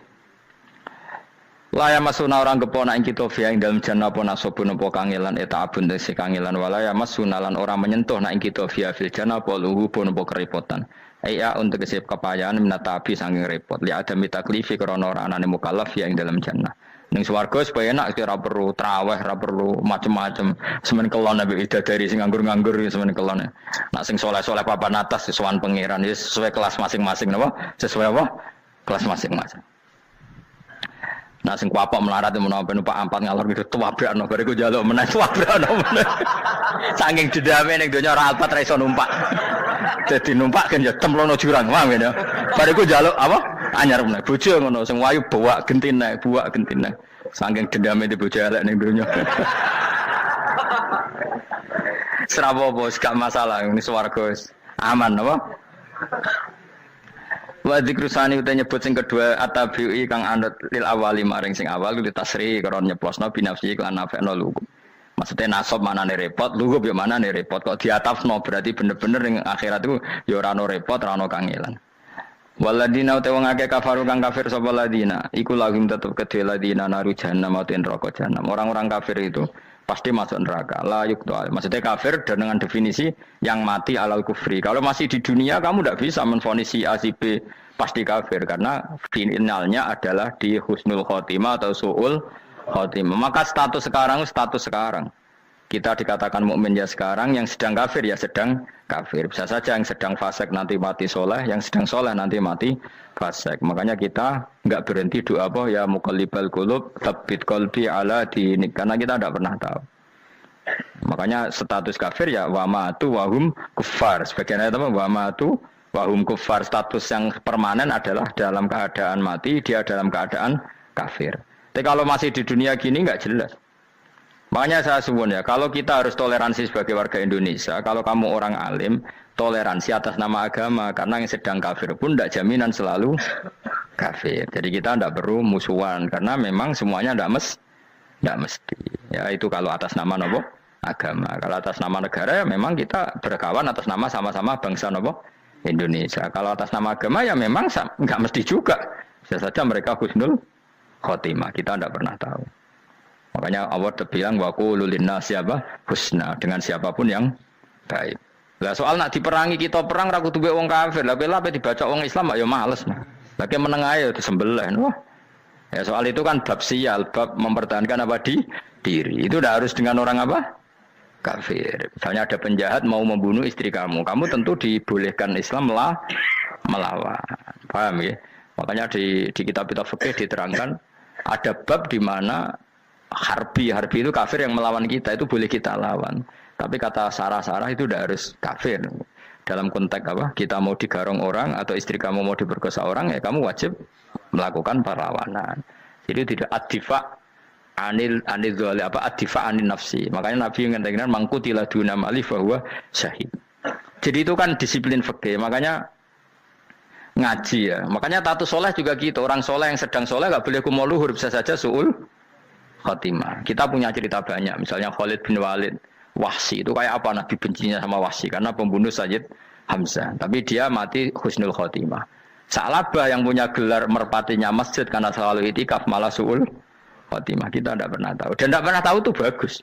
S1: Laya masuna orang kepona ing kita via ing dalam jannah apa nasabun apa kangelan eta abun desi kangelan walaya masuna lan orang menyentuh nak ing kita via fil jannah apa luhu pun apa kerepotan. Iya untuk kesip kepayaan minatabi saking repot. Li ada mitaklifi krana ora anane mukallaf via ing dalam jannah. Ning swarga supaya enak ora perlu traweh, ora perlu macem-macem. Semen kelon nabi dari sing nganggur-nganggur semen kelon. Nak sing saleh-saleh papan atas sowan pangeran sesuai kelas masing-masing napa? Sesuai apa? Kelas masing-masing. Nah sing kuapok melarat menawa numpak ampat ngalor gitu tuwabrakno bariku njaluk meneh tuwabrakno meneh. Saking dendame ning donya ora alpat ra iso numpak. Dadi numpak kan ya templono jurang paham ya. Bariku njaluk apa? Anyar meneh. Bojo ngono sing wayu buak gentine. Saking dendame di bojo elek ning donya. Serapo bos gak masalah ini swarga aman apa? Wa dzikrusani uta nyebut sing kedua atabi'i kang anut lil awali maring sing awal kuwi tasri karo nyeplosno binafsi lan nafekno lugu. Maksudnya nasab manane repot, lugu yo manane repot kok diatafno berarti bener-bener ning akhirat iku ya ora ono repot, ora ono kangelan. Waladina uta wong akeh kafaru kang kafir sapa ladina, iku lagim tetep kedhe ladina naru jahannam mauten neraka jahannam. Orang-orang kafir itu pasti masuk neraka. La yuqtal. Maksudnya kafir dengan definisi yang mati alal kufri. Kalau masih di dunia kamu tidak bisa menvonis si A si B pasti kafir karena finalnya adalah di husnul khotimah atau suul khotimah. Maka status sekarang. Kita dikatakan mukmin ya sekarang, yang sedang kafir ya sedang kafir. Bisa saja yang sedang fasik nanti mati soleh, yang sedang soleh nanti mati fasik. Makanya kita enggak berhenti doa apa ya muqallibal qulub tsabbit qalbi ala dinik, karena kita tidak pernah tahu. Makanya status kafir ya wa matu wa hum kuffar. Sebagian ayat apa wa matu wa hum kuffar, status yang permanen adalah dalam keadaan mati, dia dalam keadaan kafir. Tapi kalau masih di dunia gini enggak jelas. Makanya saya suwun ya, kalau kita harus toleransi sebagai warga Indonesia, kalau kamu orang alim, toleransi atas nama agama, karena yang sedang kafir pun tidak jaminan selalu kafir. Jadi kita tidak perlu musuhan, karena memang semuanya tidak mesti. Ya itu kalau atas nama nopo agama. Kalau atas nama negara ya memang kita berkawan atas nama sama-sama bangsa nopo Indonesia. Kalau atas nama agama ya memang nggak mesti juga. Bisa saja mereka husnul khotimah, kita tidak pernah tahu. Makanya Allah terbilang wa qulul linnasi apa husna, dengan siapapun yang baik. Lah soal nak diperangi kita perang ra kudu wong kafir. Lah ape dibaca wong Islam ya males. Lagi meneng ae disembelih. Wah. Ya soal itu kan bab sial, bab mempertahankan apa diri. Itu udah harus dengan orang apa? Kafir. Misalnya ada penjahat mau membunuh istri kamu tentu dibolehkan Islam melawan. Paham ya? Makanya di kitab-kitab fikih diterangkan ada bab di mana harbi itu kafir yang melawan kita, itu boleh kita lawan. Tapi kata sarah-sarah itu udah harus kafir. Dalam konteks apa? Kita mau digarong orang atau istri kamu mau diperkosa orang, ya kamu wajib melakukan perlawanan. Jadi tidak adifa anil dzali apa adifa anin nafsi. Makanya Nabi mengatakan mangkutila duna mali bahwa syahid. Jadi itu kan disiplin fikih. Makanya ngaji ya. Makanya tatus soleh juga gitu. Orang soleh yang sedang soleh nggak boleh kumal luhur, bisa saja suul khotimah. Kita punya cerita banyak. Misalnya Khalid bin Walid, Wahsy itu kayak apa Nabi bencinya sama Wahsy karena pembunuh Sayyid Hamzah. Tapi dia mati husnul khotimah. Sa'labah yang punya gelar merpatinya masjid karena selalu itikaf malah suul khotimah. Kita tidak pernah tahu. Dan tidak pernah tahu itu bagus.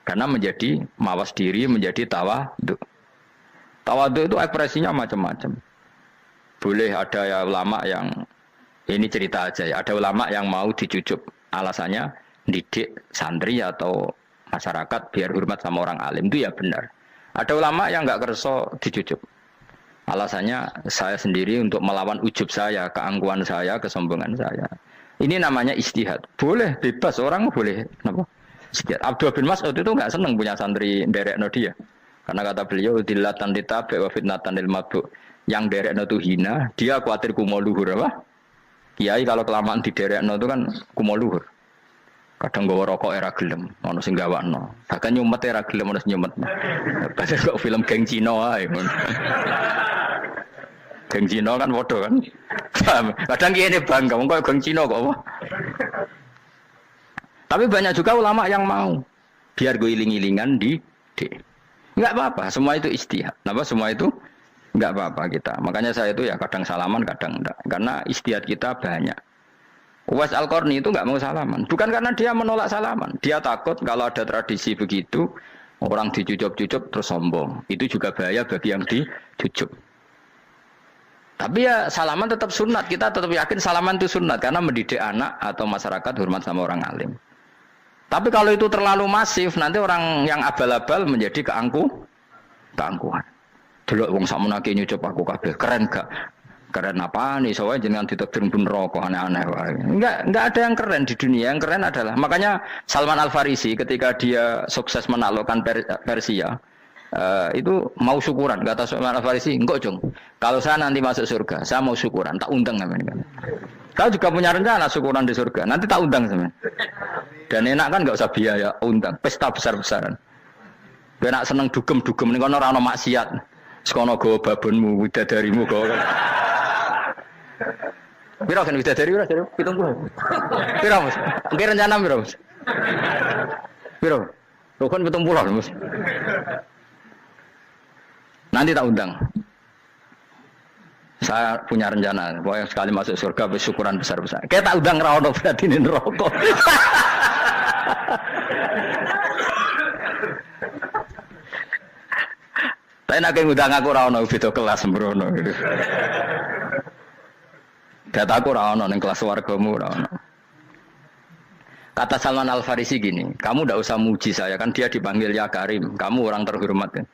S1: Karena menjadi mawas diri, menjadi tawadhu. Tawadhu itu ekspresinya macam-macam. Boleh ada ya ulama yang, ini cerita aja ya, ada ulama yang mau dicucup. Alasannya didik santri atau masyarakat biar hormat sama orang alim. Itu ya benar. Ada ulama yang nggak kerso dicucup. Alasannya saya sendiri untuk melawan ujub saya, keangkuhan saya, kesombongan saya. Ini namanya istihad. Boleh, bebas. Orang boleh. Kenapa? Istihad. Abdullah bin Mas'ud itu nggak senang punya santri derekno dia. Karena kata beliau, dilatan ditabe wa fitnatan lil mabuk. Yang derekno itu hina, dia khawatir kumo luhur. Apa? Kiai kalau kelamaan di derekno itu kan kumo luhur. Kadang gawa rokok era gelem, ono sing gawakno. Bahkan nyumet era gelem ono nyumet. Padahal kok film geng Cina ae. Geng Cina kan bodoh kan. Kadang kene bangga wong kok geng Cina kok apa. Tapi banyak juga ulama yang mau biar gue iling-ilingan di enggak apa-apa, semua itu istihad. Kenapa semua itu enggak apa-apa kita. Makanya saya itu ya kadang salaman, kadang enggak. Karena istihad kita banyak. Uwais Al-Qarni itu enggak mau salaman. Bukan karena dia menolak salaman. Dia takut kalau ada tradisi begitu, orang dicucup-cucup terus sombong. Itu juga bahaya bagi yang dicucup. Tapi ya salaman tetap sunat. Kita tetap yakin salaman itu sunat. Karena mendidik anak atau masyarakat hormat sama orang alim. Tapi kalau itu terlalu masif, nanti orang yang abal-abal menjadi keangkuhan. Delok wong sakmenake nyucup aku kabeh, keren gak? Keren apa nih? Soalnya jenengan ditakdir pun rokok aneh-aneh. Enggak ada yang keren di dunia. Yang keren adalah makanya Salman Al Farisi ketika dia sukses menaklukkan Persia itu mau syukuran. Kata Salman Al Farisi, enggak Jong. Kalau saya nanti masuk surga, saya mau syukuran. Tak undang kan? Kau juga punya rencana syukuran di surga. Nanti tak undang sama. Dan enak kan enggak usah biaya undang. Pesta besar-besaran. Enak seneng dugem-dugem ning kono ora ono maksiat. Sekono go babonmu, widadarimu go. Piro kan widadari ora jare 70. Piro Mas? Engke rencana piro Mas? Piro? Rukun 70 Mas. Nanti tak undang. Saya punya rencana, pokoknya sekali masuk surga bersyukuran besar-besar. Kayak tak undang ra ono berarti ning neraka. Tapi nak ngundang aku ra ono beda kelas sembrono. Data aku ra ono ning kelas wargamu ra ono. Kata Salman Al Farisi gini, kamu ndak usah muji saya kan dia dipanggil ya Karim, kamu orang terhormat kan.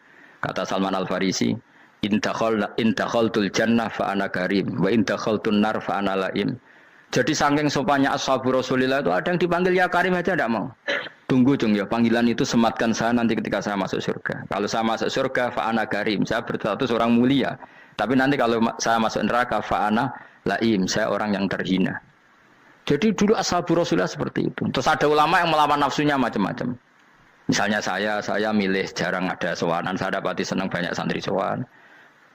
S1: Kata Salman Al Farisi, in dakhaltul jannah fa ana karim wa in dakhaltun nar fa ana laim. Jadi saking sopannya ashabu Rasulillah itu ada yang dipanggil ya Karim aja ndak mau. Tunggu Jung ya, panggilan itu sematkan saya nanti ketika saya masuk surga. Kalau saya masuk surga fa ana karim, saya berstatus orang mulia. Tapi nanti kalau saya masuk neraka fa ana laim, saya orang yang terhina. Jadi dulu ashabu Rasulullah seperti itu. Terus ada ulama yang melawan nafsunya macam-macam. Misalnya saya milih jarang ada sowanan, saya dapati senang banyak santri sowan.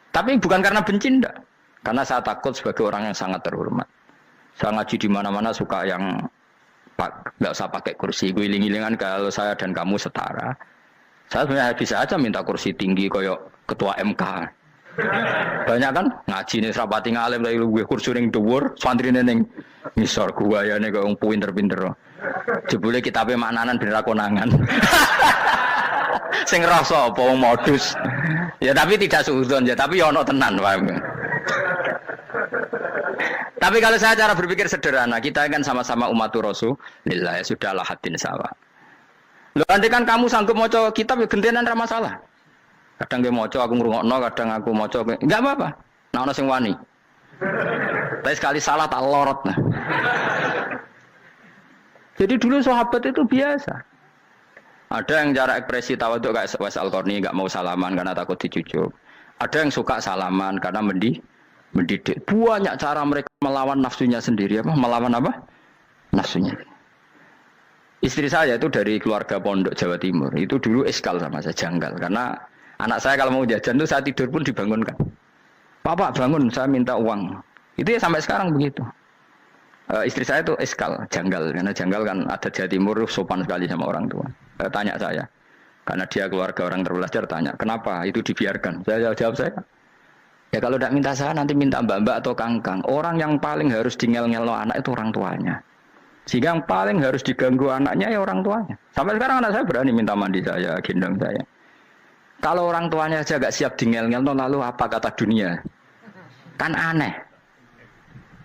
S1: Tapi bukan karena benci enggak. Karena saya takut sebagai orang yang sangat terhormat. Saya ngaji di mana-mana suka yang enggak usah pakai kursi, guling-gilingan kalau saya dan kamu setara. Saya sebenarnya bisa aja minta kursi tinggi koyok ketua MK. Banyak kan ngaji nih serapati ngalim dari gue kursi ning dhuwur, santri ning ngisor gua ya nek wong pinter-pinter. Jebule kitabe maknanan ben ra konangan. Sing rasa apa wong modus. Ya tapi tidak suudzon ya, tapi ya ono tenan paham. Tapi kalau saya cara berpikir sederhana, kita kan sama-sama umatur Rasulillah, ya sudahlah hadin sawa. Lho nanti kan kamu sanggup maca kitab ya gentenan ra masalah. Kadang dia moco aku ngrungokno, kadang aku moco enggak apa-apa. Nah ono sing wani. Tapi sekali salah tak lorot nah. Jadi dulu sahabat itu biasa. Ada yang cara ekspresi tawadhu kayak Uwais Al-Qarni enggak mau salaman karena takut dicucup. Ada yang suka salaman karena mendidik. Banyak cara mereka melawan nafsunya sendiri apa? Melawan apa? nafsunya. Istri saya itu dari keluarga pondok Jawa Timur. Itu dulu eskal sama saya, janggal. Karena anak saya kalau mau jajan itu saya tidur pun dibangunkan. Pak bangun, saya minta uang. Itu ya sampai sekarang begitu. Istri saya itu eskal, janggal. Karena janggal kan ada Jawa Timur sopan sekali sama orang tua. Tanya saya. Karena dia keluarga orang terpelajar, tanya, kenapa itu dibiarkan? Saya jawab saya. Ya kalau tidak minta saya, nanti minta mbak-mbak atau kangkang. Orang yang paling harus dingel-ngelo anak itu orang tuanya. Sehingga yang paling harus diganggu anaknya ya orang tuanya. Sampai sekarang anak saya berani minta mandi saya, gendong saya. Kalau orang tuanya aja gak siap dingel-ngel, lalu apa kata dunia? Kan aneh.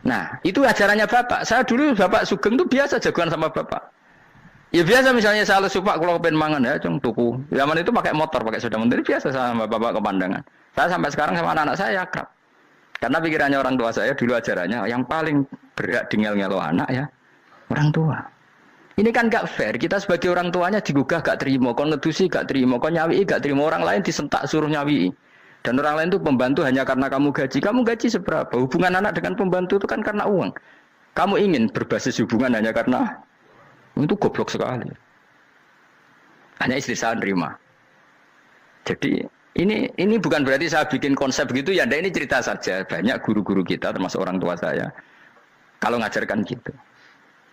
S1: Nah, itu ajarannya bapak. Saya dulu bapak Sugeng itu biasa jagoan sama bapak. Ya biasa misalnya saya lesu pak, kalau pengen mangan ya, cung tuku. Zaman itu pakai motor, pakai sepeda motor, biasa sama bapak ke pandangan. Saya sampai sekarang sama anak-anak saya akrab. Karena pikirannya orang tua saya dulu ajarannya, yang paling berhak dingel-ngelo anak ya, orang tua. Ini kan gak fair. Kita sebagai orang tuanya digugah gak terima, kon ngedusi gak terima, kon nyawi gak terima, orang lain disentak suruh nyawi. Dan orang lain itu pembantu hanya karena kamu gaji. Kamu gaji seberapa? Hubungan anak dengan pembantu itu kan karena uang. Kamu ingin berbasis hubungan hanya karena itu goblok sekali. Hanya istri saya nerima. Jadi ini bukan berarti saya bikin konsep gitu ya. Ini cerita saja. Banyak guru-guru kita termasuk orang tua saya kalau ngajarkan gitu.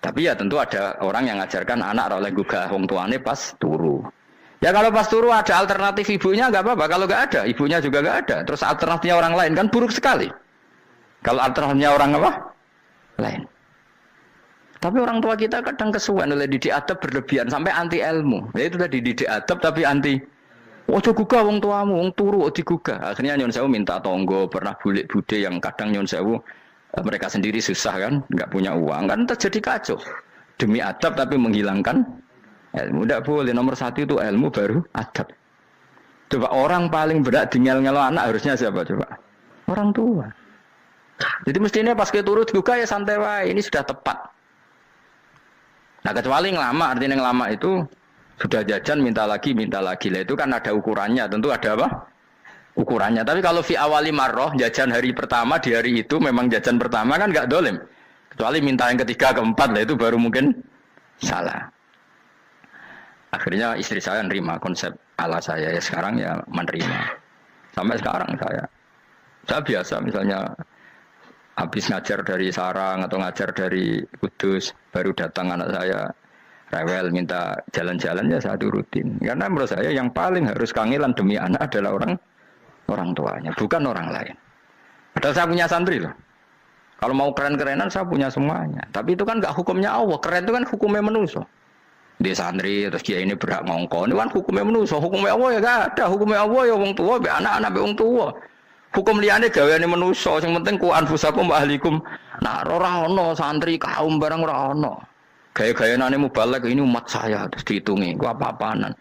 S1: Tapi ya tentu ada orang yang ngajarkan anak oleh gugah wong tuane pas turu. Ya kalau pas turu ada alternatif ibunya nggak apa-apa. Kalau nggak ada, ibunya juga nggak ada. Terus alternatifnya orang lain kan buruk sekali. Kalau alternatifnya orang apa? Lain. Tapi orang tua kita kadang kesuwen oleh didik adab berlebihan sampai anti ilmu. Ya itu tadi didik adab tapi anti. Ojo gugah wong tuamu, wong turu digugah. Akhirnya Nyon Sewu minta tonggo, pernah bulik bude yang kadang Nyon Sewu mereka sendiri susah kan, nggak punya uang kan terjadi kacau. Demi adab tapi menghilangkan ilmu. Tidak boleh, nomor satu itu ilmu baru adab. Coba orang paling berat dingel-ngelo anak harusnya siapa coba? Orang tua. Jadi mestinya pas kita turut juga ya santai wae, ini sudah tepat. Nah kecuali ngelama, artinya ngelama itu sudah jajan minta lagi lah itu kan ada ukurannya, tentu ada apa? Ukurannya. Tapi kalau fi awali marroh jajan hari pertama di hari itu memang jajan pertama kan nggak dolim. Kecuali minta yang ketiga keempat lah itu baru mungkin salah. Akhirnya istri saya nerima konsep ala saya ya sekarang ya menerima. Sampai sekarang saya biasa misalnya habis ngajar dari Sarang atau ngajar dari Kudus baru datang anak saya rewel minta jalan-jalan ya saya turutin. Karena menurut saya yang paling harus kangelan demi anak adalah orang tuanya, bukan orang lain. Padahal saya punya santri loh. Kalau mau keren-kerenan saya punya semuanya. Tapi itu kan nggak hukumnya Allah. Keren itu kan hukumnya manusia. Dia santri terus dia ini berhak ngongkon. Ini kan hukumnya manusia. Hukumnya Allah ya gak ada. Hukumnya Allah ya wong tua, be anak-anak be wong tua. Hukum liane gaweane manusia. Yang penting ku anfusakum wa ahlikum. Nah, ora ono santri kaum barang ora ono. Gaya-gayanane mubalek ini umat saya terus dihitungi. Ku apa-apaanan.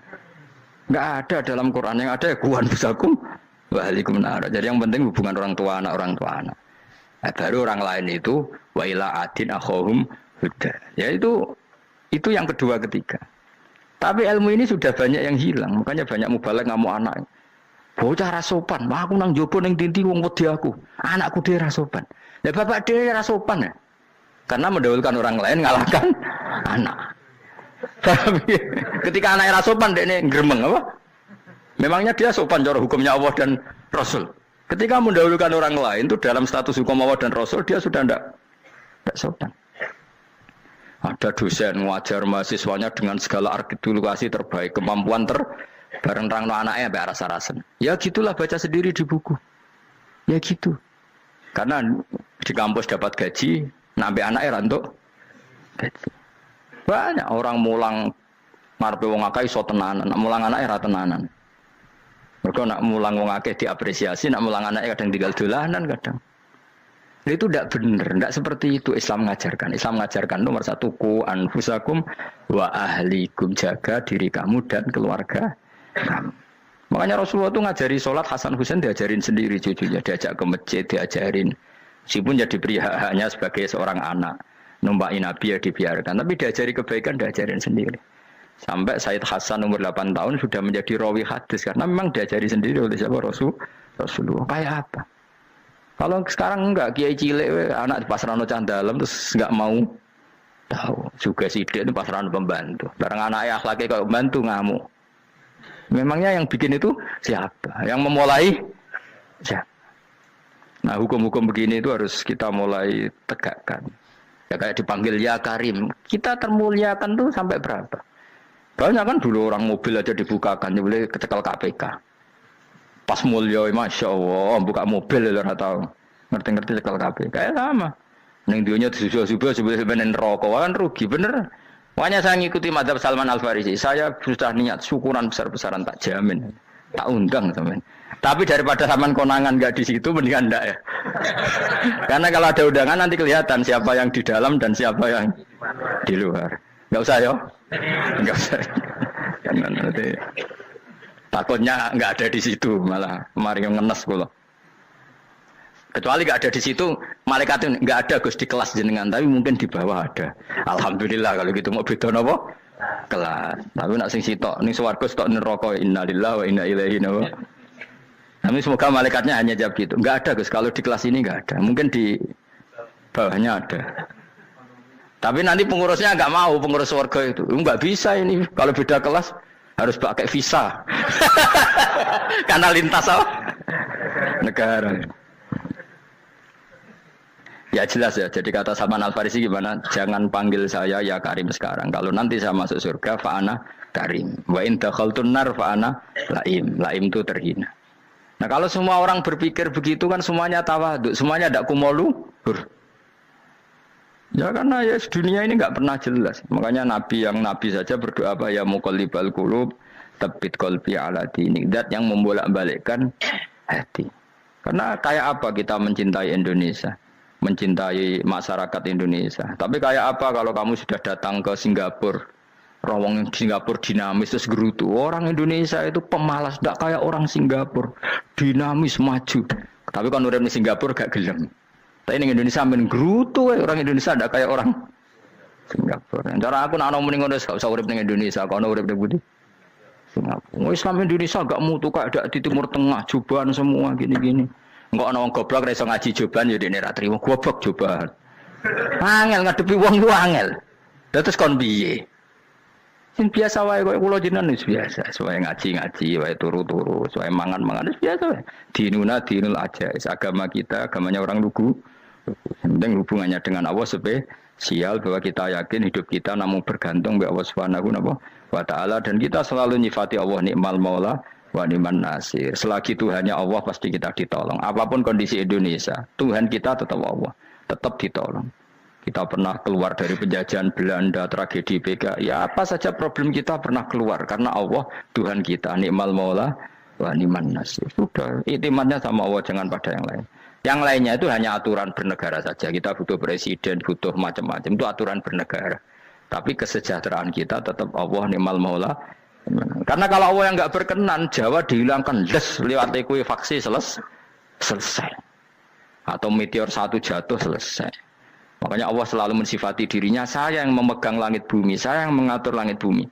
S1: Enggak ada dalam Quran yang ada ku anfusakum wa ahlikum nar. Jadi yang penting hubungan orang tua anak. Nah, baru orang lain itu wa ila adin akhahum huda. Ya itu yang kedua ketiga. Tapi ilmu ini sudah banyak yang hilang. Makanya banyak mubalek ngamuk anak. Bocah rasopan, aku nang jopo ning tinti wong wedi aku. Anakku dhewe rasopan. Lah bapak dhewe rasopan ya. Karena mendahulukan orang lain ngalahkan anak. Tapi ketika anaknya rasopan dekne gremeng apa? Memangnya dia sopan cara hukumnya Allah dan Rasul. Ketika mendahulukan orang lain itu dalam status hukum Allah dan Rasul dia sudah tidak sopan. Ada dosen ngajar mahasiswanya dengan segala artikulasi terbaik, kemampuan bareng rangno anaknya sampai rasa-rasen. Ya gitulah baca sendiri di buku. Ya gitu. Karena di kampus dapat gaji, nampe anaknya rantuk gaji. Banyak orang mulang ngarepe wong akeh iso tenanan, nak mulang anake ra tenanan. Mergo nak mulang wong akeh diapresiasi, nak mulang anake kadang tinggal dolanan kadang. Itu tidak benar, tidak seperti itu Islam mengajarkan. Islam mengajarkan nomor satu ku anfusakum wa ahlikum, jaga diri kamu dan keluarga kamu. Makanya Rasulullah itu ngajari sholat Hasan Husain diajarin sendiri cucunya, diajak ke masjid diajarin. Meskipun jadi hanya sebagai seorang anak, numpaki Nabi ya dibiarkan, tapi diajari kebaikan diajarin sendiri. Sampai Said Hasan umur 8 tahun sudah menjadi rawi hadis karena memang diajari sendiri oleh siapa Rasulullah. Kayak apa? Kalau sekarang enggak, kiai cilik anak di pasrano cah dalam terus enggak mau Tahu. Juga sidik itu pasaran pembantu. Barang anaknya akhlaknya kayak pembantu ngamuk. Memangnya yang bikin itu siapa? Yang memulai siapa? Nah hukum-hukum begini itu harus kita mulai tegakkan. Ya kayak dipanggil ya Karim. Kita termuliakan tuh sampai berapa? Banyak kan dulu orang mobil aja dibukakan, dia boleh kecekel KPK. Pas mulia, masya Allah, buka mobil ya tahu. Ngerti-ngerti cekel KPK. Kayak sama. Neng dunia subuh-subuh sebenarnya rokok kan rugi bener. Makanya saya ngikuti mazhab Salman Al Farisi. Saya sudah niat syukuran besar-besaran tak jamin, tak undang teman. Tapi daripada saman konangan nggak di situ mendingan enggak ya. Karena kalau ada undangan nanti kelihatan siapa yang di dalam dan siapa yang di luar. Nggak usah ya. Nggak usah. Karena nanti takutnya nggak ada di situ malah mari ngenes kula. Kecuali nggak ada di situ, malaikat itu nggak ada Gus di kelas jenengan, tapi mungkin di bawah ada. Alhamdulillah kalau gitu mau beda apa? Kelas. Tapi nak sing sitok ning swarga sitok neraka innalillahi wa inna ilaihi raji'un. Tapi semoga malaikatnya hanya jawab gitu. Nggak ada Gus, kalau di kelas ini nggak ada. Mungkin di bawahnya ada. Tapi nanti pengurusnya nggak mau, pengurus warga itu. Nggak bisa ini, kalau beda kelas harus pakai visa. Karena lintas apa? Negara. Ya jelas ya, jadi kata Salman Al Farisi gimana? Jangan panggil saya ya Karim sekarang. Kalau nanti saya masuk surga, fa'ana Karim. Wa in dakhaltun nar fa'ana Laim. Laim itu terhina. Nah kalau semua orang berpikir begitu kan semuanya tawaduk, semuanya tidak kumoluhur. Ya karena ya dunia ini nggak pernah jelas. Makanya Nabi yang Nabi saja berdoa apa ya muqallibal qulub, tsabbit qalbi ala dinik. Dat yang membolak-balikkan hati. Karena kayak apa kita mencintai Indonesia? Mencintai masyarakat Indonesia. Tapi kayak apa kalau kamu sudah datang ke Singapura, rawang Singapura dinamis terus gerutu. Orang Indonesia itu pemalas, tidak kayak orang Singapura, dinamis maju. Tapi kalau orang di Singapura gak gelem. Tapi di Indonesia main gerutu, orang Indonesia tidak kayak orang Singapura. Cara aku nak ngomong ngono gak usah urip ning Indonesia, kalau urip di Budi. Singapura. Islam Indonesia gak mutu kayak di Timur Tengah, jubahan semua gini-gini. Enggak ana wong goblok ra iso ngaji joban ya dene ra trimo goblok joban. Angel ngadepi wong ku angel. Terus kon piye? Sing biasa wae kok kula jenengan wis biasa, wae ngaji-ngaji, wae turu-turu, wae mangan-mangan wis biasa wae. Dinuna dinul aja, agama kita, agamanya orang lugu. Penting hubungannya dengan Allah spesial bahwa kita yakin hidup kita namun bergantung kepada Allah Subhanahu wa taala dan kita selalu nyifati Allah nikmal maula wa ni'man nasir. Selagi Tuhannya Allah pasti kita ditolong. Apapun kondisi Indonesia, Tuhan kita tetap Allah, tetap ditolong. Kita pernah keluar dari penjajahan Belanda, tragedi PKI, ya apa saja problem kita pernah keluar karena Allah Tuhan kita, nikmal maula wa ni'man nasir. Sudah, iktimatnya sama Allah, jangan pada yang lain. Yang lainnya itu hanya aturan bernegara saja. Kita butuh presiden, butuh macam-macam, itu aturan bernegara. Tapi kesejahteraan kita tetap Allah nikmal maula. Karena kalau Allah yang nggak berkenan, Jawa dihilangkan, lewat ekuifaksi selesai. Atau meteor satu jatuh selesai. Makanya Allah selalu mensifati dirinya, saya yang memegang langit bumi, saya yang mengatur langit bumi.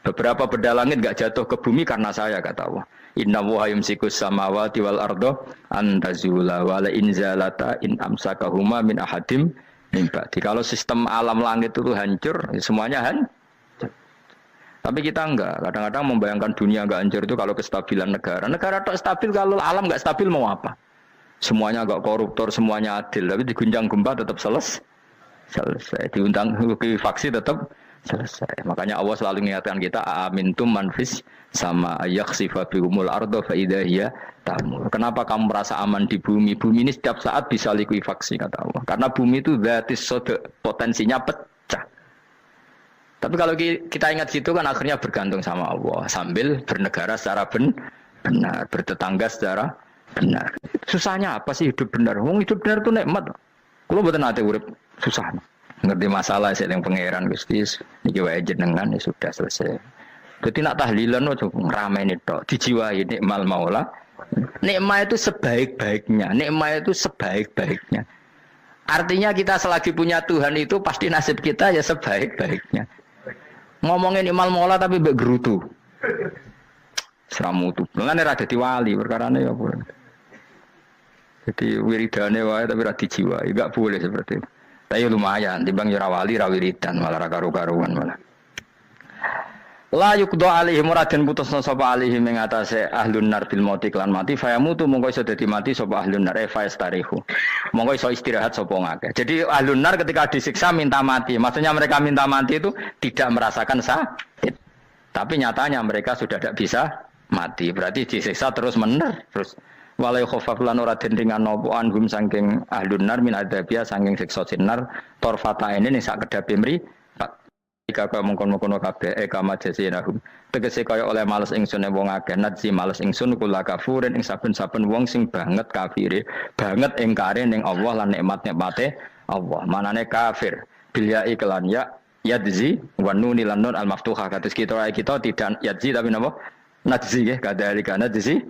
S1: Beberapa benda langit nggak jatuh ke bumi karena saya, kata Allah. Inna wa yumsikus samawati wal ardo antazula wala inzalata in amsakahuma min ahadim min ba'di. Kalau sistem alam langit itu hancur, semuanya hancur. Tapi kita enggak, kadang-kadang membayangkan dunia enggak hancur itu kalau kestabilan negara. Negara tak stabil, kalau alam enggak stabil mau apa? Semuanya enggak koruptor, semuanya adil. Tapi diguncang gempa tetap selesai. Diundang faksi tetap selesai. Makanya Allah selalu mengingatkan kita, amintum manfis sama yakhsifa bihumul ardo faidahiyya tamur. Kenapa kamu merasa aman di bumi? Bumi ini setiap saat bisa likuifaksi, kata Allah. Karena bumi itu dzatis sodok, potensinya pecah. Tapi kalau kita ingat situ kan akhirnya bergantung sama Allah sambil bernegara secara benar, bertetangga secara benar. Susahnya apa sih hidup benar? Wong hidup benar itu nikmat. Kalau mboten nate urip susah. Ngerti masalah sing pangeran Gusti niki wae jenengan ya sudah selesai. Dadi nak tahlilan ojo ngrameni tok, dijiwai nikmal maula. Nikmat itu sebaik-baiknya, nikmat itu sebaik-baiknya. Artinya kita selagi punya Tuhan itu pasti nasib kita ya sebaik-baiknya. Ngomongin imal mola tapi mbek gerutu. Seramutu. Mulane ra dadi wali perkarane ya boleh. Jadi wiridane wae tapi ra dijiwai, enggak boleh seperti itu. Tapi lumayan, timbang ora wali ra wiridan malah ra karu-karuan malah. La yuqda alaihim muraden putusna sapa alaihim ing atase ahlun nar bil mauti klan mati fayamutu mongko iso dadi mati sapa ahlun nar fayastarihu. Mongko iso istirahat sapa ngakeh. Jadi ahlun nar ketika disiksa minta mati. Maksudnya mereka minta mati itu tidak merasakan sakit. Tapi nyatanya mereka sudah tidak bisa mati. Berarti disiksa terus terus walai khofaf lan ora den ringan napa anhum saking ahlun nar min adzabia saking siksa sinar torfata ini ning sak kedhape mri jika kaya mengkono-kono kabeh kama jasinahum tegese kaya oleh males ingsun wong akeh nadzi males ingsun kula kafurin ing saben-saben wong sing banget kafire banget ingkare ning Allah lan nikmat-nikmate Allah manane kafir bilya iklan ya yadzi wa nun lan nun al maftuha kados kita tidak yadzi tapi napa nadzi nggih kadhalika nadzi